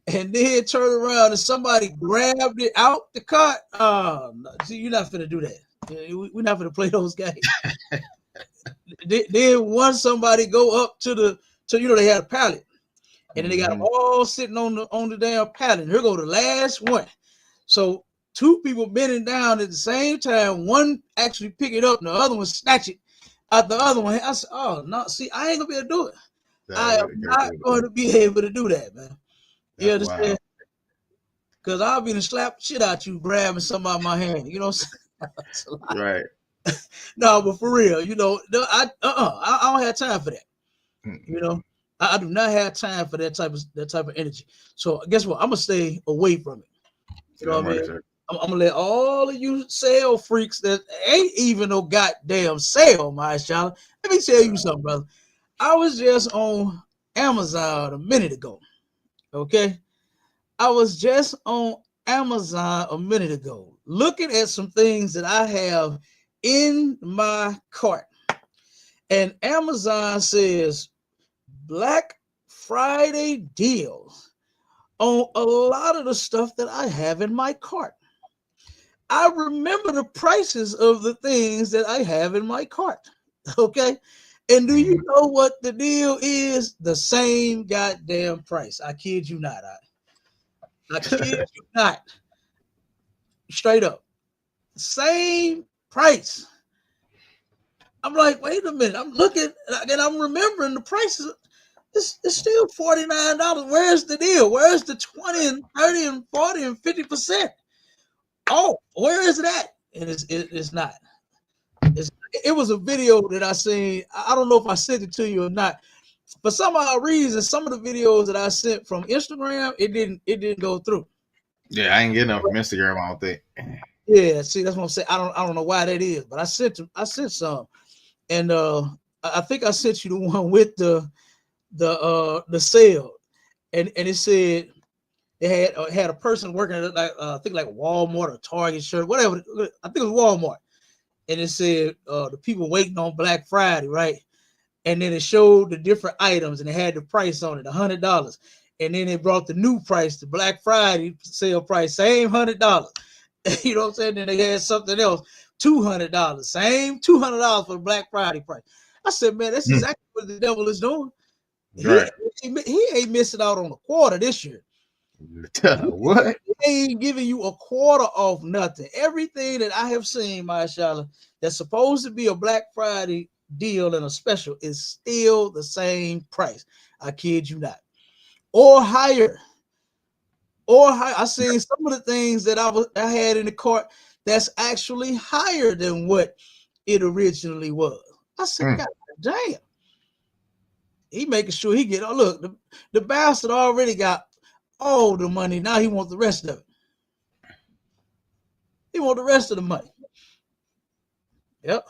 and then turned around and somebody grabbed it out the cart. No, see, you're not finna do that. We're not finna play those games. Then once somebody go up to they had a pallet, and then they got them all sitting on the damn pallet. And here go the last one. So two people bending down at the same time. One actually pick it up, and the other one snatch it out the other one. I said, "Oh no, see, I ain't gonna be able to do it. I am not going to be able to do that, man." You understand? because I'll be the slap shit out you grabbing something out of my hand. You know what I'm saying? Right. No, but for real, you know, I don't have time for that. You know, I do not have time for that type of energy. So guess what? I'm gonna stay away from it. You know what I mean? Right. I'm gonna let all of you sale freaks that ain't even no goddamn sale, my child. Let me tell you something, brother. I was just on Amazon a minute ago. Okay, I was just on Amazon a minute ago, looking at some things that I have in my cart, and Amazon says Black Friday deals on a lot of the stuff that I have in my cart. I remember the prices of the things that I have in my cart. Okay. And do you know what the deal is? The same goddamn price. I kid you not. I kid you not. Straight up. Same price. I'm like, wait a minute. I'm looking and I'm remembering the prices. It's still $49. Where's the deal? Where's the 20 and 30 and 40 and 50%? Oh, where is that? And it's not. It was a video that I seen. I don't know if I sent it to you or not. For some odd reason, some of the videos that I sent from Instagram, it didn't go through. Yeah, I ain't getting them from Instagram, I don't think. Yeah, see, that's what I'm saying. I don't know why that is, but I sent some, and I think I sent you the one with the sale, and it said it had a person working at I think like Walmart or Target shirt, whatever. I think it was Walmart, and it said the people waiting on Black Friday, right? And then it showed the different items and it had the price on it, $100. And then it brought the new price, the Black Friday sale price, same $100. You know what I'm saying? Then they had something else, $200, same $200 for the Black Friday price. I said, man, that's exactly what the devil is doing. Right. He ain't missing out on a quarter this year. What? He ain't giving you a quarter off nothing. Everything that I have seen, mashallah, that's supposed to be a Black Friday deal and a special is still the same price. I kid you not. Or higher. I seen some of the things that I had in the cart that's actually higher than what it originally was. I said, God damn. He making sure he get, oh, look, the bastard already got all the money. Now he wants the rest of it. He want the rest of the money. Yep.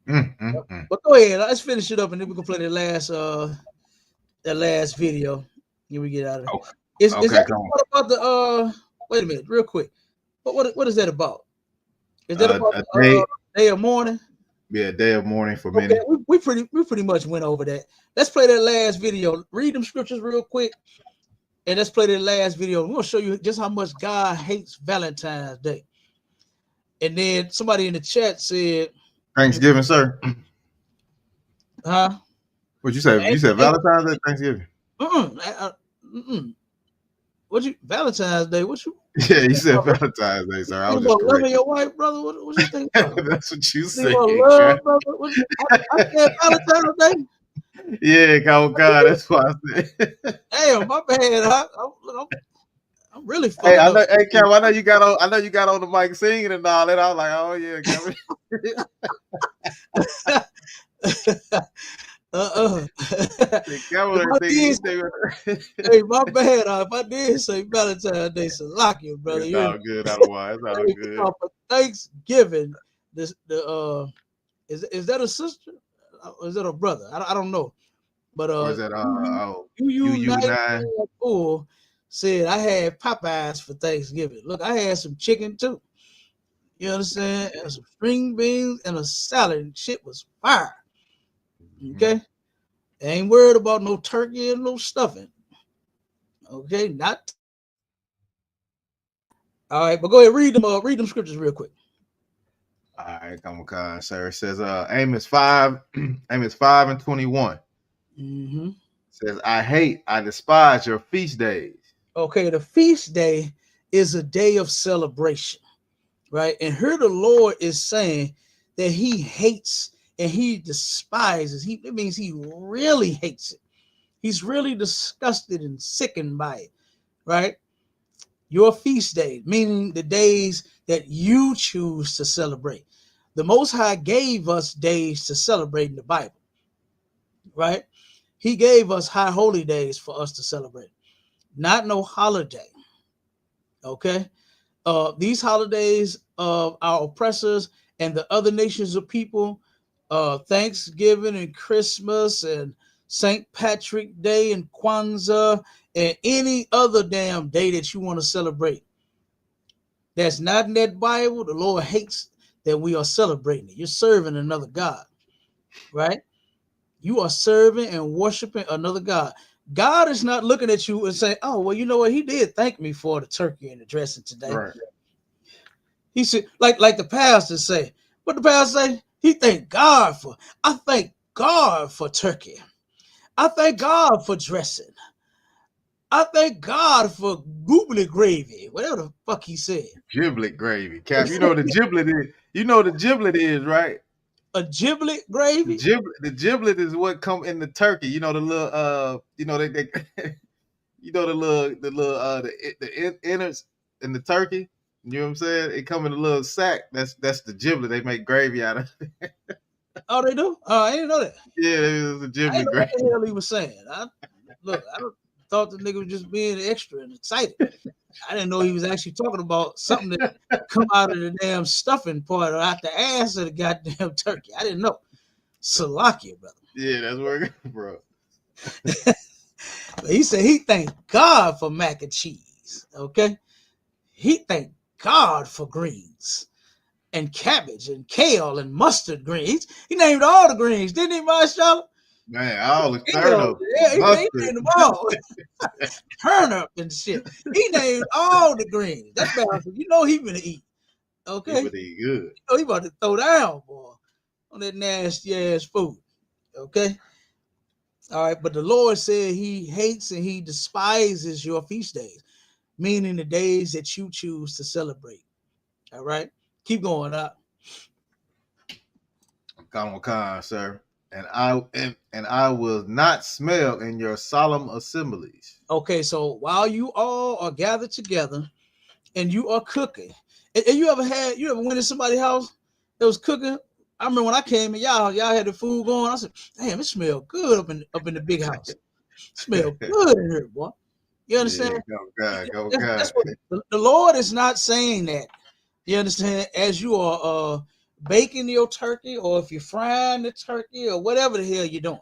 But go ahead, let's finish it up and then we can play that last video. Here we get out of it. Oh, Is that what about the wait a minute, real quick. What is that about? Is that about the day of mourning? Yeah, day of mourning for many. We pretty much went over that. Let's play that last video. Read them scriptures real quick. And let's play that last video. We're gonna show you just how much God hates Valentine's Day. And then somebody in the chat said Thanksgiving, sir. Huh? What you say? You said Valentine's Day, Thanksgiving. What you Valentine's Day? What you? Yeah, you said Valentine's Day, sir. I was just loving your wife, brother. What you think? That's what you said. Love, brother. I said Valentine's Day. Yeah, God, that's why I said. Damn, my bad. I'm really fucking hey, up. Hey, Cam, I know you got on the mic singing and all that. I was like, oh yeah, Kevin. Hey, my bad. If I did say Valentine's Day, Salakia, brother. It's all good. Otherwise, it's all good. For Thanksgiving, is that a sister? Or is that a brother? I don't know. But is that UU9 said I had Popeyes for Thanksgiving. Look, I had some chicken too. You understand? And some string beans and a salad. And shit was fire. Okay? I ain't worried about no turkey and no stuffing. Okay, not. All right, but go ahead, read them scriptures real quick. All right, come on, sir. It says Amos 5, Amos 5:21. Mm-hmm. Says, I despise your feast days. Okay, the feast day is a day of celebration, right? And here the Lord is saying that he hates and he despises. It means he really hates it. He's really disgusted and sickened by it, right? Your feast days, meaning the days that you choose to celebrate. The Most High gave us days to celebrate in the Bible, right? He gave us high holy days for us to celebrate, not no holiday. Okay. These holidays of our oppressors and the other nations of people, Thanksgiving and Christmas and St. Patrick Day and Kwanzaa and any other damn day that you want to celebrate. That's not in that Bible. The Lord hates that we are celebrating it. You're serving another God, right? You are serving and worshiping another God. God is not looking at you and saying, "Oh, well, you know what? He did thank me for the turkey and the dressing today." Right. He said, like the pastor say, what the pastor say? He thank God for. I thank God for turkey. I thank God for dressing. I thank God for goobly gravy, whatever the fuck he said. Giblet gravy. Cap, you know what the giblet is. You know what the giblet is, right? A giblet gravy. The giblet is what come in the turkey. You know the little they you know the innards in the turkey. You know what I'm saying? It come in a little sack. That's the giblet. They make gravy out of. Oh, they do? Oh, I didn't know that. Yeah, it was a I giblet didn't know what gravy. the hell he was saying. I thought the nigga was just being extra and excited. I didn't know he was actually talking about something that come out of the damn stuffing part or out the ass of the goddamn turkey. I didn't know. Salakia, brother. Yeah, that's where it comes from. But he said he thanked God for mac and cheese. Okay. He thanked God for greens and cabbage and kale and mustard greens. He named all the greens, didn't he, Marshall? Man, all the Hell, turnip, yeah, he mustard. named them all. Turnip and shit. He named all the greens. That bastard, you know he gonna eat. Okay. It be good. You know he about to throw down, boy, on that nasty ass food. Okay. All right. But the Lord said he hates and he despises your feast days, meaning the days that you choose to celebrate. All right. Keep going up. Khan, sir. And I will not smell in your solemn assemblies. Okay, so while you all are gathered together and you are cooking, and you ever went to somebody's house that was cooking? I remember when I came in, y'all had the food going. I said, "Damn, it smelled good up in the big house. It smelled good in here, boy." You understand? Yeah, go God. That's what the Lord is not saying that. You understand? As you are baking your turkey, or if you're frying the turkey, or whatever the hell you're doing,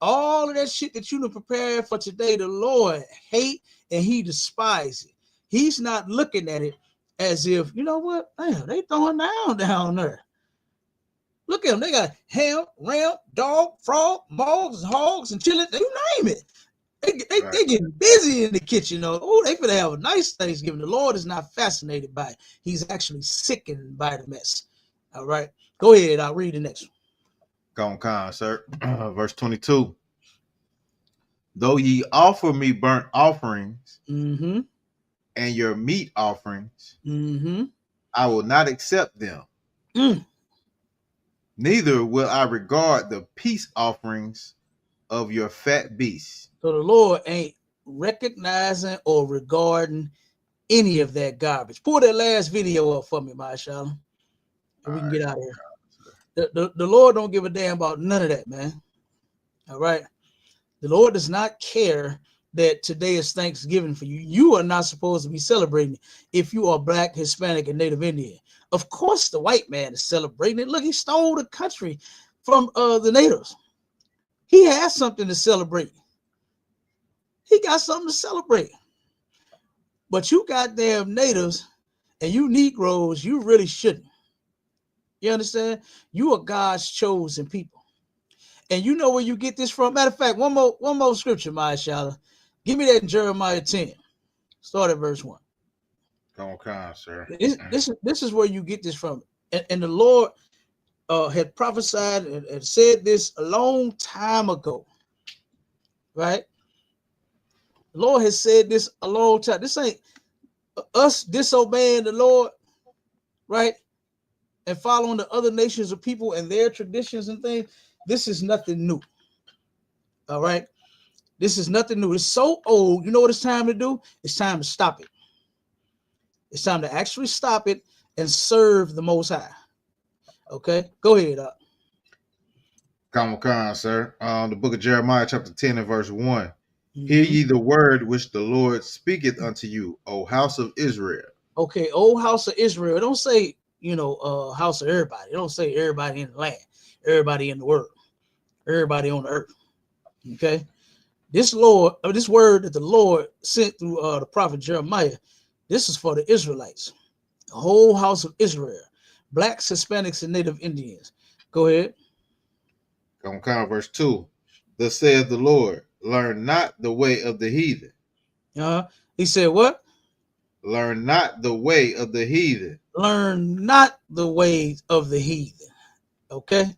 all of that shit that you done prepared for today, the Lord hate and he despises it. He's not looking at it as if, you know what? Damn, they throwing down there. Look at them. They got ham, ram, dog, frog, mogs, hogs, and chili. You name it. They getting busy in the kitchen. Oh, they finna have a nice Thanksgiving. The Lord is not fascinated by it. He's actually sickened by the mess. All right. Go ahead. I'll read the next one. Khan, sir. Verse 22. Though ye offer me burnt offerings Mm-hmm. and your meat offerings, Mm-hmm. I will not accept them. Neither will I regard the peace offerings of your fat beasts. So the Lord ain't recognizing or regarding any of that garbage. Pull that last video up for me, Mashallah, and we can get out of here. The Lord don't give a damn about none of that, man. All right. The Lord does not care that today is Thanksgiving for you. You are not supposed to be celebrating if you are Black, Hispanic, and Native Indian. Of course, the white man is celebrating it. Look, he stole the country from the natives. He has something to celebrate. He got something to celebrate. But you goddamn natives and you Negroes, you really shouldn't. You understand? You are God's chosen people. And you know where you get this from. Matter of fact, one more scripture, Mashallah. Give me that in Jeremiah 10. Start at verse 1. Khan, sir. This is where you get this from. And the Lord had prophesied and said this a long time ago. Right? The Lord has said this a long time. This ain't us disobeying the Lord, right? And following the other nations of people and their traditions and things. This is nothing new. All right. This is nothing new. It's so old. You know what it's time to do? It's time to stop it. It's time to actually stop it and serve the Most High. Okay, go ahead. Come, sir. The book of Jeremiah, chapter 10 and verse 1. Hear Mhm. ye the word which the Lord speaketh unto you, O house of Israel. Okay, old house of Israel. Don't say, house of everybody. Don't say everybody in the land, everybody in the world, everybody on the earth. Okay. This word that the Lord sent through the prophet Jeremiah, this is for the Israelites, the whole house of Israel, blacks, Hispanics, and Native Indians. Go ahead. Come, verse 2. Thus saith the Lord, learn not the way of the heathen. He said, what? Learn not the way of the heathen. Learn not the ways of the heathen. Okay.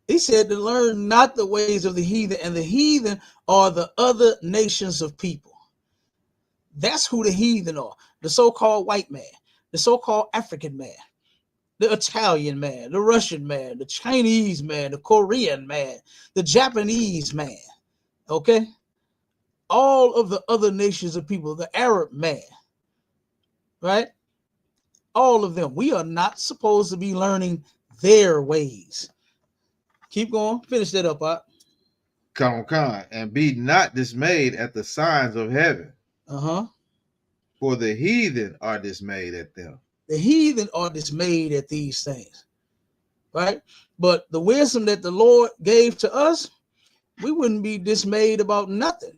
He said to learn not the ways of the heathen, and the heathen are the other nations of people. That's who the heathen are. The so-called white man, the so-called African man, the Italian man, the Russian man, the Chinese man, the Korean man, the Japanese man. Okay. All of the other nations of people, the Arab man, right? All of them. We are not supposed to be learning their ways. Keep going. Finish that up, Pop. Come, and be not dismayed at the signs of heaven. For the heathen are dismayed at them. The heathen are dismayed at these things, right? But the wisdom that the Lord gave to us, we wouldn't be dismayed about nothing.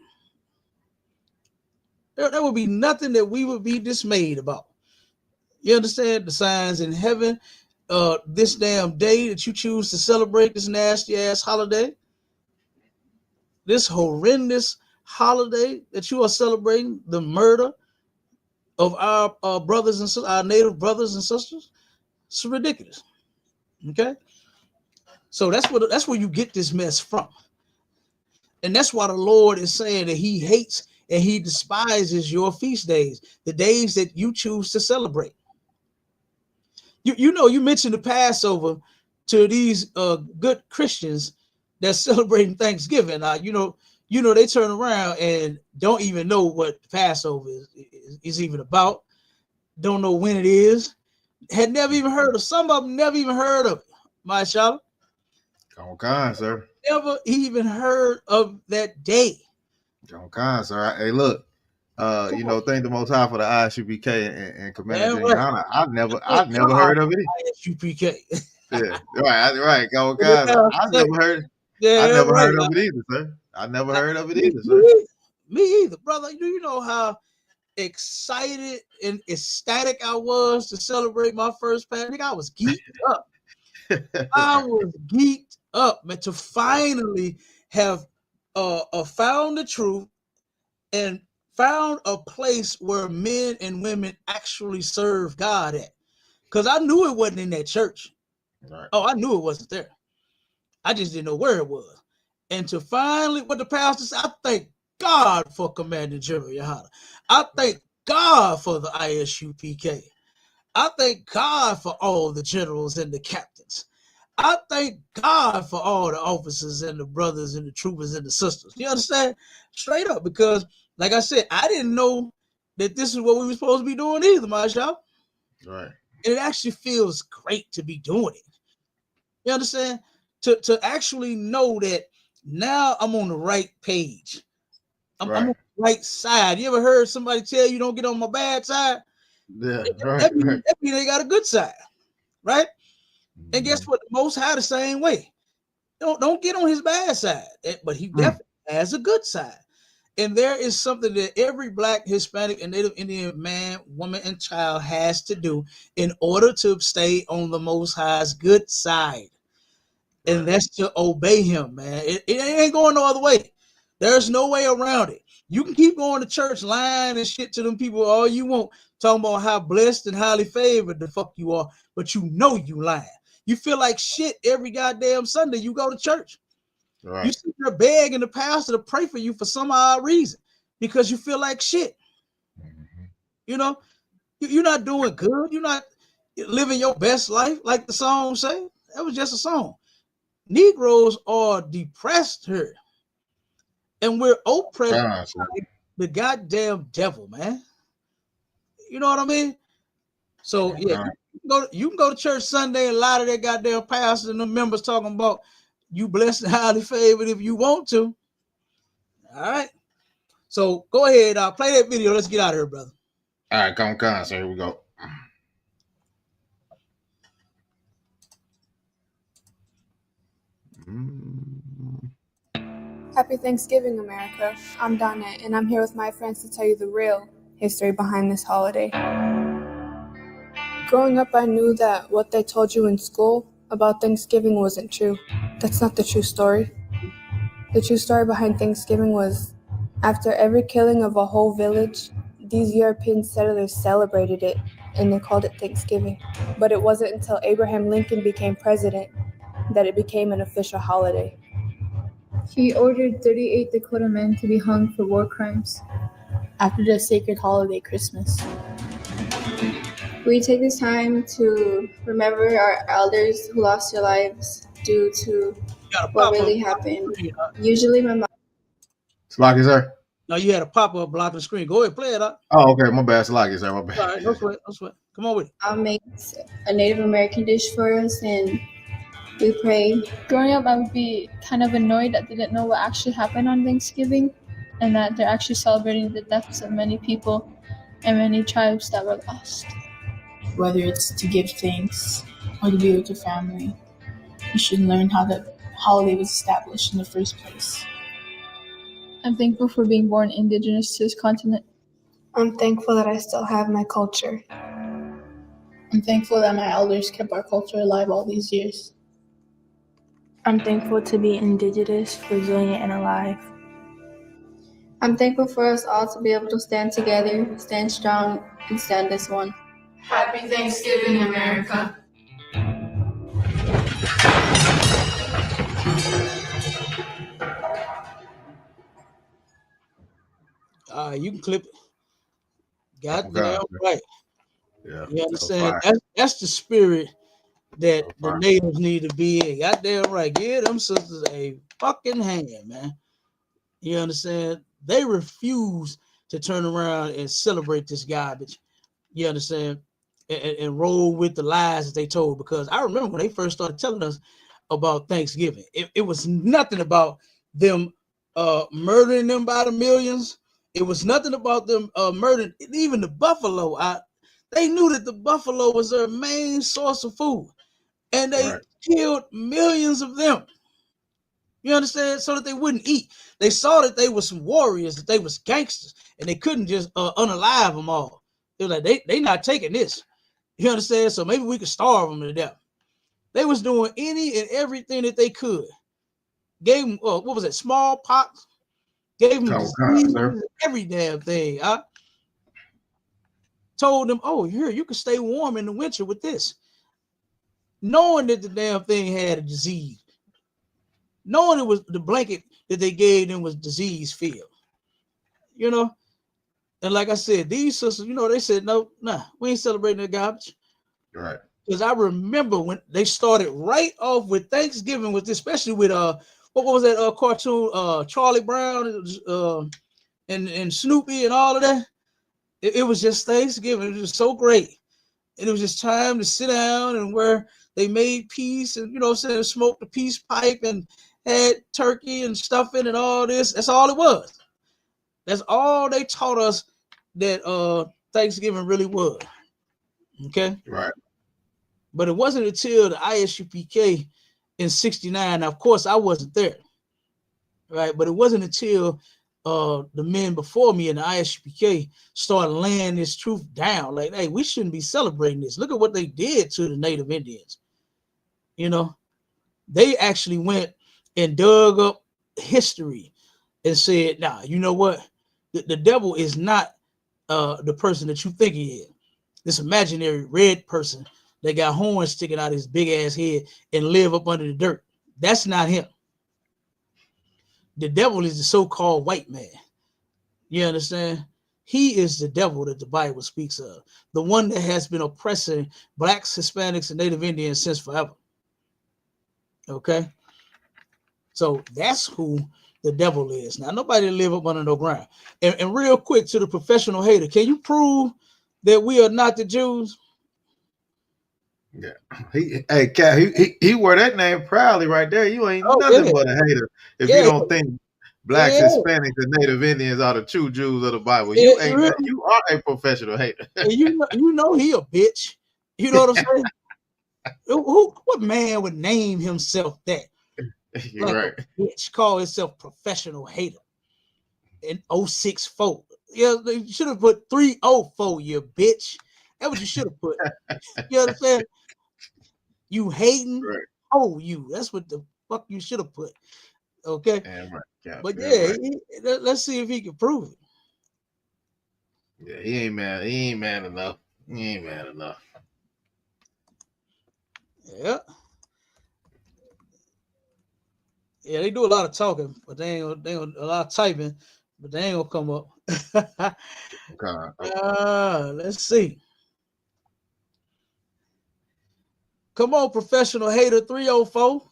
There would be nothing that we would be dismayed about. You understand? The signs in heaven, this damn day that you choose to celebrate this nasty ass holiday, this horrendous holiday that you are celebrating, the murder of our brothers and our native brothers and sisters, it's ridiculous. Okay, so that's where you get this mess from, and that's why the Lord is saying that He hates and He despises your feast days, the days that you choose to celebrate. You mentioned the Passover to these good Christians that's celebrating Thanksgiving. They turn around and don't even know what Passover is even about. Don't know when it is. Had never even heard of. Some of them never even heard of it. Mashallah. Come, sir. Never even heard of that day. Come, sir. Hey, look. Thank the Most High for the ISUPK and Commander Right. YAHANNA. I've never heard of it. ISUPK. Yeah, right. Go, guys. I never heard of it either, sir. I never heard of it either, sir. Me either, brother. Do you know how excited and ecstatic I was to celebrate my first Passover? I was geeked up. I was geeked up, man, to finally have found the truth and found a place where men and women actually serve God at. Because I knew it wasn't in that church. Right. Oh, I knew it wasn't there. I just didn't know where it was. And to finally, what the pastor said, I thank God for Commander General YAHANNA. I thank God for the ISUPK. I thank God for all the generals and the captains. I thank God for all the officers and the brothers and the troopers and the sisters. You understand? Straight up, because like I said, I didn't know that this is what we were supposed to be doing either, Masha. Right. And it actually feels great to be doing it. You understand? To actually know that now I'm on the right page. I'm on the right side. You ever heard somebody tell you don't get on my bad side? Yeah, That means they got a good side, right? And guess what? The Most High the same way. Don't get on his bad side, but he definitely has a good side. And there is something that every Black, Hispanic, and Native Indian man, woman, and child has to do in order to stay on the Most High's good side. And that's to obey him, man. It ain't going no other way. There's no way around it. You can keep going to church lying and shit to them people all you want, talking about how blessed and highly favored the fuck you are, but you know you lying. You feel like shit every goddamn Sunday you go to church. Right. You sit there begging the pastor to pray for you for some odd reason because you feel like shit. Mm-hmm. You're not doing good. You're not living your best life like the song say. That was just a song. Negroes are depressed here. And we're oppressed by the goddamn devil, man. You know what I mean? So yeah, you can go to church Sunday and a lot of that goddamn pastors and the members talking about you blessed and highly favored if you want to. All right. So go ahead, play that video. Let's get out of here, brother. All right, come on, so here we go. Happy Thanksgiving, America. I'm Donna, and I'm here with my friends to tell you the real history behind this holiday. Growing up, I knew that what they told you in school about Thanksgiving wasn't true. That's not the true story. The true story behind Thanksgiving was, after every killing of a whole village, these European settlers celebrated it, and they called it Thanksgiving. But it wasn't until Abraham Lincoln became president that it became an official holiday. He ordered 38 Dakota men to be hung for war crimes after the sacred holiday Christmas. We take this time to remember our elders who lost their lives due to what really happened. Usually my mom... Slocky, sir? No, you had a pop-up blocking the screen. Go ahead, play it up. Oh, okay. My bad. Slocky, sir. My bad. All right, no sweat, no sweat. Come on with it. I'll make a Native American dish for us, and we pray. Growing up, I would be kind of annoyed that they didn't know what actually happened on Thanksgiving and that they're actually celebrating the deaths of many people and many tribes that were lost. Whether it's to give thanks or to be with your family, you should learn how the holiday was established in the first place. I'm thankful for being born indigenous to this continent. I'm thankful that I still have my culture. I'm thankful that my elders kept our culture alive all these years. I'm thankful to be indigenous, resilient, and alive. I'm thankful for us all to be able to stand together, stand strong, and stand as one. Happy Thanksgiving, America. You can clip it. Goddamn right. Yeah. You understand? That's the spirit that the natives need to be in. Goddamn right. Give them sisters a fucking hand, man. You understand? They refuse to turn around and celebrate this garbage. You understand? And roll with the lies that they told. Because I remember when they first started telling us about Thanksgiving, it was nothing about them murdering them by the millions. It was nothing about them murdering even the buffalo. They knew that the buffalo was their main source of food, and they killed millions of them. You understand? So that they wouldn't eat. They saw that they were some warriors, that they was gangsters, and they couldn't just unalive them all. They were like, they not taking this. You understand? So maybe we could starve them to death. They was doing any and everything that they could. Gave them, what was it, smallpox? Gave them disease, every damn thing. I told them, oh, here, you can stay warm in the winter with this. Knowing that the damn thing had a disease. Knowing it was the blanket that they gave them was disease filled. You know? And like I said, these sisters, you know, they said, no, nah, we ain't celebrating that garbage. Right. Because I remember when they started right off with Thanksgiving, with especially with what was that cartoon, Charlie Brown and Snoopy and all of that. It was just Thanksgiving. It was so great. And it was just time to sit down and where they made peace and, you know, smoked the peace pipe and had turkey and stuffing and all this. That's all it was. That's all they taught us that Thanksgiving really was. Okay? Right. But it wasn't until the ISUPK in 69. Now, of course, I wasn't there. Right? But it wasn't until the men before me in the ISUPK started laying this truth down. Like, hey, we shouldn't be celebrating this. Look at what they did to the Native Indians. You know, they actually went and dug up history and said, nah, you know what? The devil is not the person that you think he is. This imaginary red person that got horns sticking out his big ass head and live up under the dirt. That's not him. The devil is the so-called white man. You understand? He is the devil that the Bible speaks of. The one that has been oppressing blacks, Hispanics, and Native Indians since forever. Okay? So that's who the devil is. Now, nobody live up under no ground. And real quick to the professional hater, can you prove that we are not the Jews? Yeah. Hey, Cat, he wore that name proudly right there. You ain't Oh yeah, nothing but a hater if you yeah, don't think blacks, yeah. Hispanics, and Native Indians are the true Jews of the Bible. Yeah, You ain't that. You are a professional hater. and you know he a bitch. You know what I'm saying? What man would name himself that? You're Like right. a bitch, call himself professional hater in 064. Yeah, you should have put 304, you bitch. That's what you should have put. You understand? You hating? Right. Oh, you. That's what the fuck you should have put. Okay. Damn right. Cap. But Damn yeah, right. let's see if he can prove it. Yeah, he ain't mad. He ain't mad enough. He ain't mad enough. Yeah. Yeah, they do a lot of talking, but they ain't a lot of typing, but they ain't gonna come up. Okay. Let's see. Come on, professional hater 304.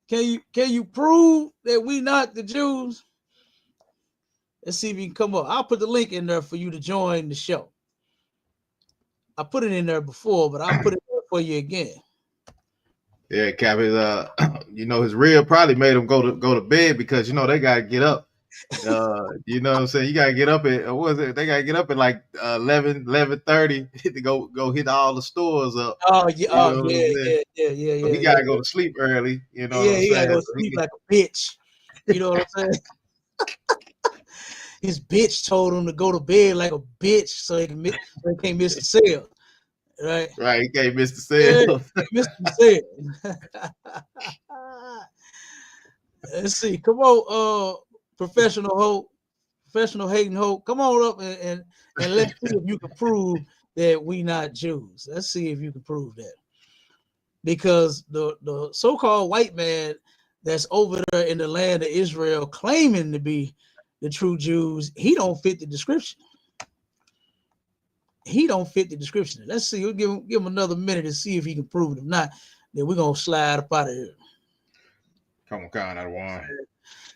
Can you prove that we not the Jews? Let's see if you can come up. I'll put the link in there for you to join the show. I put it in there before, but I'll put it there for you again. Yeah, Cap. His his rib probably made him go to bed because they gotta get up. You know what I'm saying? You gotta get up at what was it? They gotta get up at like 11:30 to go hit all the stores up. Oh yeah, You know what I'm saying? So he gotta go yeah. to sleep early. You know what Yeah, I'm he gotta saying? go So sleep like a bitch. You know what I'm saying? His bitch told him to go to bed like a bitch so he can't miss the sale. Right? right, he can't miss the Yeah, sale. he can't miss the sale. Let's see. Come on, professional hating hope. Come on up and let's see if you can prove that we not Jews. Let's see if you can prove that. Because the so-called white man that's over there in the land of Israel claiming to be the true Jews, he don't fit the description. He don't fit the description. Let's see. We'll give him another minute to see if he can prove it. If not, then we're gonna slide up out of here. Come on, out of one.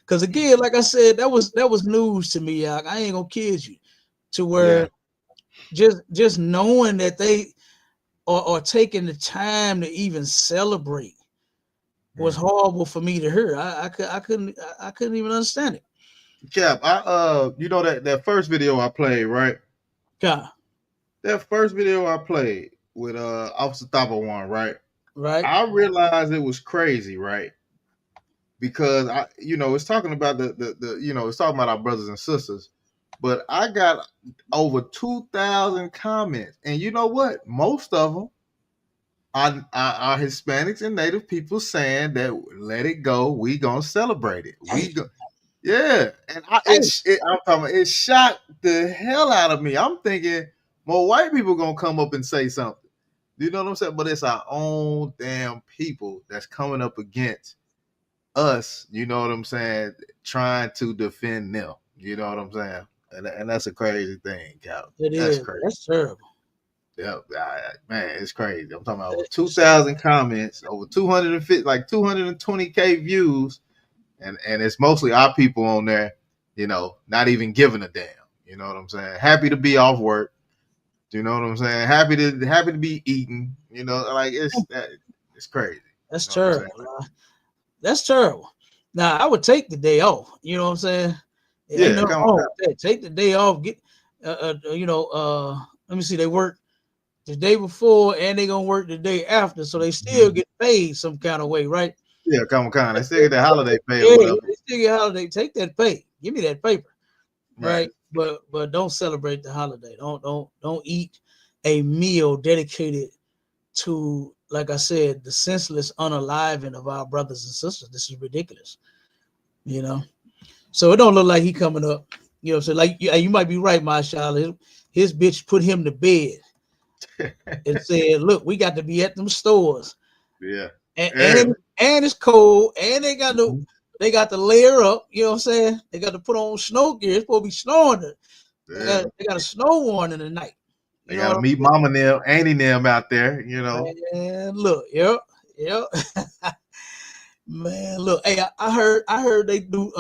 Because again, like I said, that was news to me. I ain't gonna kid you. To where just knowing that they are taking the time to even celebrate was horrible for me to hear. I couldn't even understand it. Cap, that first video I played, right? God. That first video I played with Officer Thabo one, right? Right. I realized it was crazy, right? Because it's talking about the it's talking about our brothers and sisters, but I got over 2,000 comments, and you know what? Most of them are Hispanics and Native people saying that let it go, we gonna celebrate it. We go, yeah, and I'm talking about, it shocked the hell out of me. I'm thinking more white people gonna come up and say something. You know what I'm saying? But it's our own damn people that's coming up against us. You know what I'm saying? Trying to defend them. You know what I'm saying? And that's a crazy thing, Cal. That's crazy. That's terrible. Yeah, man, it's crazy. I'm talking about over 2,000 comments, over 250, like 220K views, and it's mostly our people on there. Not even giving a damn. You know what I'm saying? Happy to be off work. You know what I'm saying? Happy to be eating. Like it's crazy. That's terrible. That's terrible. Now I would take the day off. You know what I'm saying? Ain't nothing wrong with that. Take the day off. Get let me see. They work the day before and they gonna work the day after, so they still get paid some kind of way, right? Yeah, come on. They still get the holiday pay or whatever. They still get holiday. Take that pay. Give me that paper, right? But don't celebrate the holiday. Don't eat a meal dedicated to, like I said, the senseless unaliving of our brothers and sisters. This is ridiculous, So it don't look like he coming up. You know what I'm saying? Like you might be right, Mashallah. His bitch put him to bed and said, "Look, we got to be at them stores. Yeah, and it's cold, and they got to layer up. You know what I'm saying? They got to put on snow gear. It's supposed to be snowing. They got a snow warning tonight. They got to meet Mama them, Auntie them out there. Man, look, yep. Man, look. Hey, I heard they do.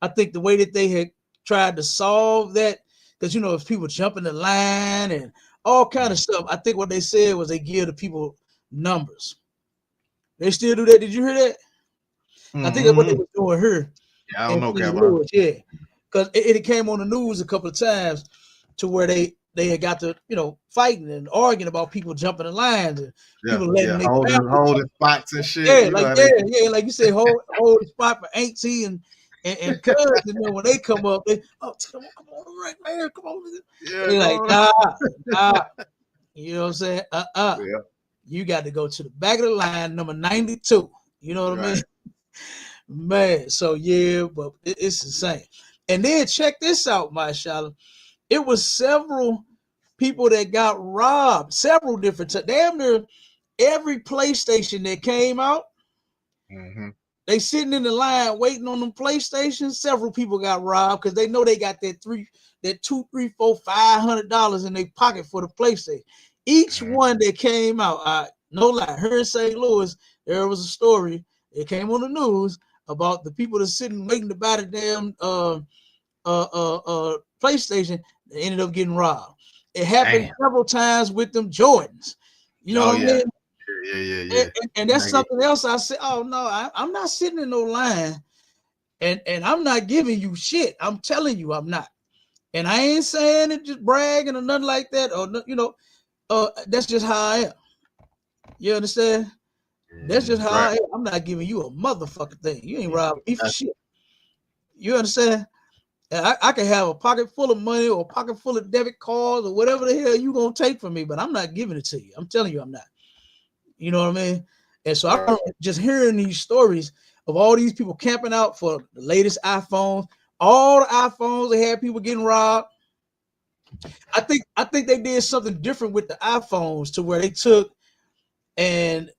I think the way that they had tried to solve that, because if people jumping the line and all kind of stuff. I think what they said was they give the people numbers. They still do that. Did you hear that? I think that's what they were doing here Yeah, I don't in know, St. Kevin. Louis. Yeah, because it came on the news a couple of times to where they had got to fighting and arguing about people jumping the lines and people letting their holding spots and shit. yeah, You know like how they like you say, hold the spot for auntie and cuz, and then when they come up, they come on, right man, come on. yeah, They like go nah, you know what I'm saying? Yeah, You got to go to the back of the line, number 92. You know what I mean? right. Man, so yeah, but it's insane. And then check this out, mashallah. It was several people that got robbed, several different times. Damn near every PlayStation that came out, they sitting in the line waiting on them PlayStations. Several people got robbed because they know they got that $2, $3, $4, $500 in their pocket for the PlayStation. Each one that came out, no lie, here in St. Louis, there was a story. It came on the news about the people that sitting waiting to buy the damn PlayStation. They ended up getting robbed. It happened several times with them Jordans. You know what I mean? Yeah. And that's something else. I said, oh no, I'm not sitting in no line, and I'm not giving you shit. I'm telling you, I'm not. And I ain't saying it just bragging or nothing like that, or that's just how I am. You understand? That's just how I am. I'm not giving you a motherfucking thing. You ain't robbing me for shit. You understand? And I can have a pocket full of money or a pocket full of debit cards or whatever the hell you gonna take from me, but I'm not giving it to you. I'm telling you, I'm not. You know what I mean? And so I'm just hearing these stories of all these people camping out for the latest iPhones. All the iPhones, they had people getting robbed. I think they did something different with the iPhones to where they took and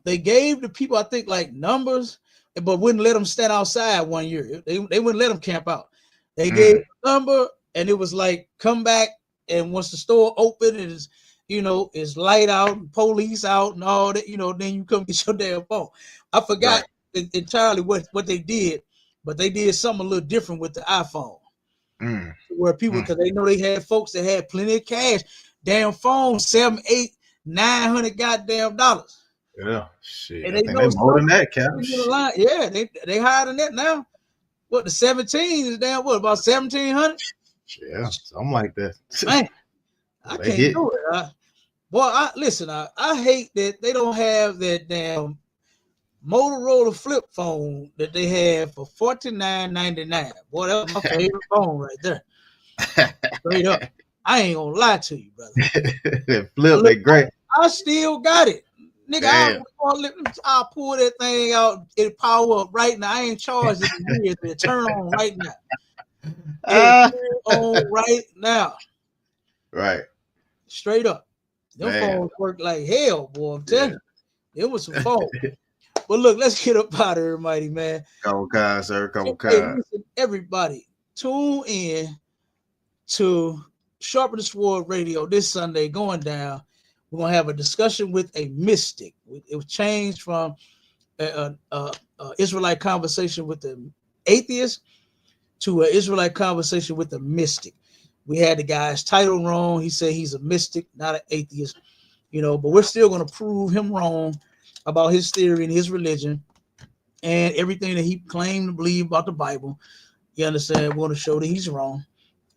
they gave the people, I think, like numbers, but wouldn't let them stand outside 1 year. They wouldn't let them camp out. They gave a number, and it was like, come back, and once the store open, it is, it's light out, police out, and all that, then you come get your damn phone. I forgot entirely what they did, but they did something a little different with the iPhone. Where people, because they know they had folks that had plenty of cash, damn phone, $700, $800, $900 goddamn dollars. Yeah, shit. And I think they more than that, Cap. Yeah, they higher than that now. What, the 17 is down? What, about 1,700? Yeah, something like that. Man, I can't do it. Boy, listen. I hate that they don't have that damn Motorola flip phone that they have for $49.99. Boy, that was my favorite phone right there. Straight up. I ain't gonna lie to you, brother. Flip, they great. I still got it. Nigga, I'll pull that thing out, it power up right now. I ain't charged it in years, but turn on right now. Turn on right now. Right. Straight up. Them phones work like hell, boy. I'm telling you. It was some phones. But look, let's get up out of here, mighty man. Couple cards, sir. Couple Hey, cards. listen, everybody, tune in to Sharpen the Sword Radio this Sunday going down. We're going to have a discussion with a mystic. It was changed from an Israelite conversation with the atheist to an Israelite conversation with the mystic. We had the guy's title wrong. He said he's a mystic, not an atheist, but we're still going to prove him wrong about his theory and his religion and everything that he claimed to believe about the Bible. You understand? We want to show that he's wrong.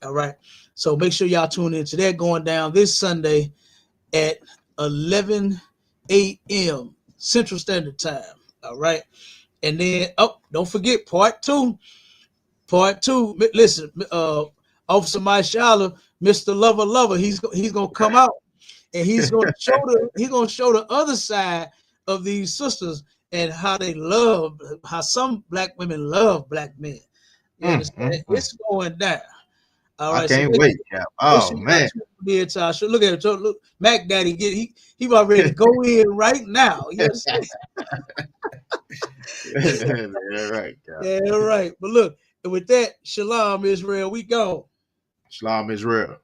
All right. So make sure y'all tune in to that going down this Sunday at 11 a.m. Central Standard Time. All right. And then, don't forget part two. Listen, Officer Maishala, Mr. Lover, he's gonna come out and he's gonna show the other side of these sisters and how some black women love black men. You understand? It's going down. All right, I can't wait, Cap. Oh man. Look at it. Look, Mac Daddy he about ready to go in right now. You understand? Right, Cap. Yeah, right. But look, and with that, Shalom Israel, we go. Shalom Israel.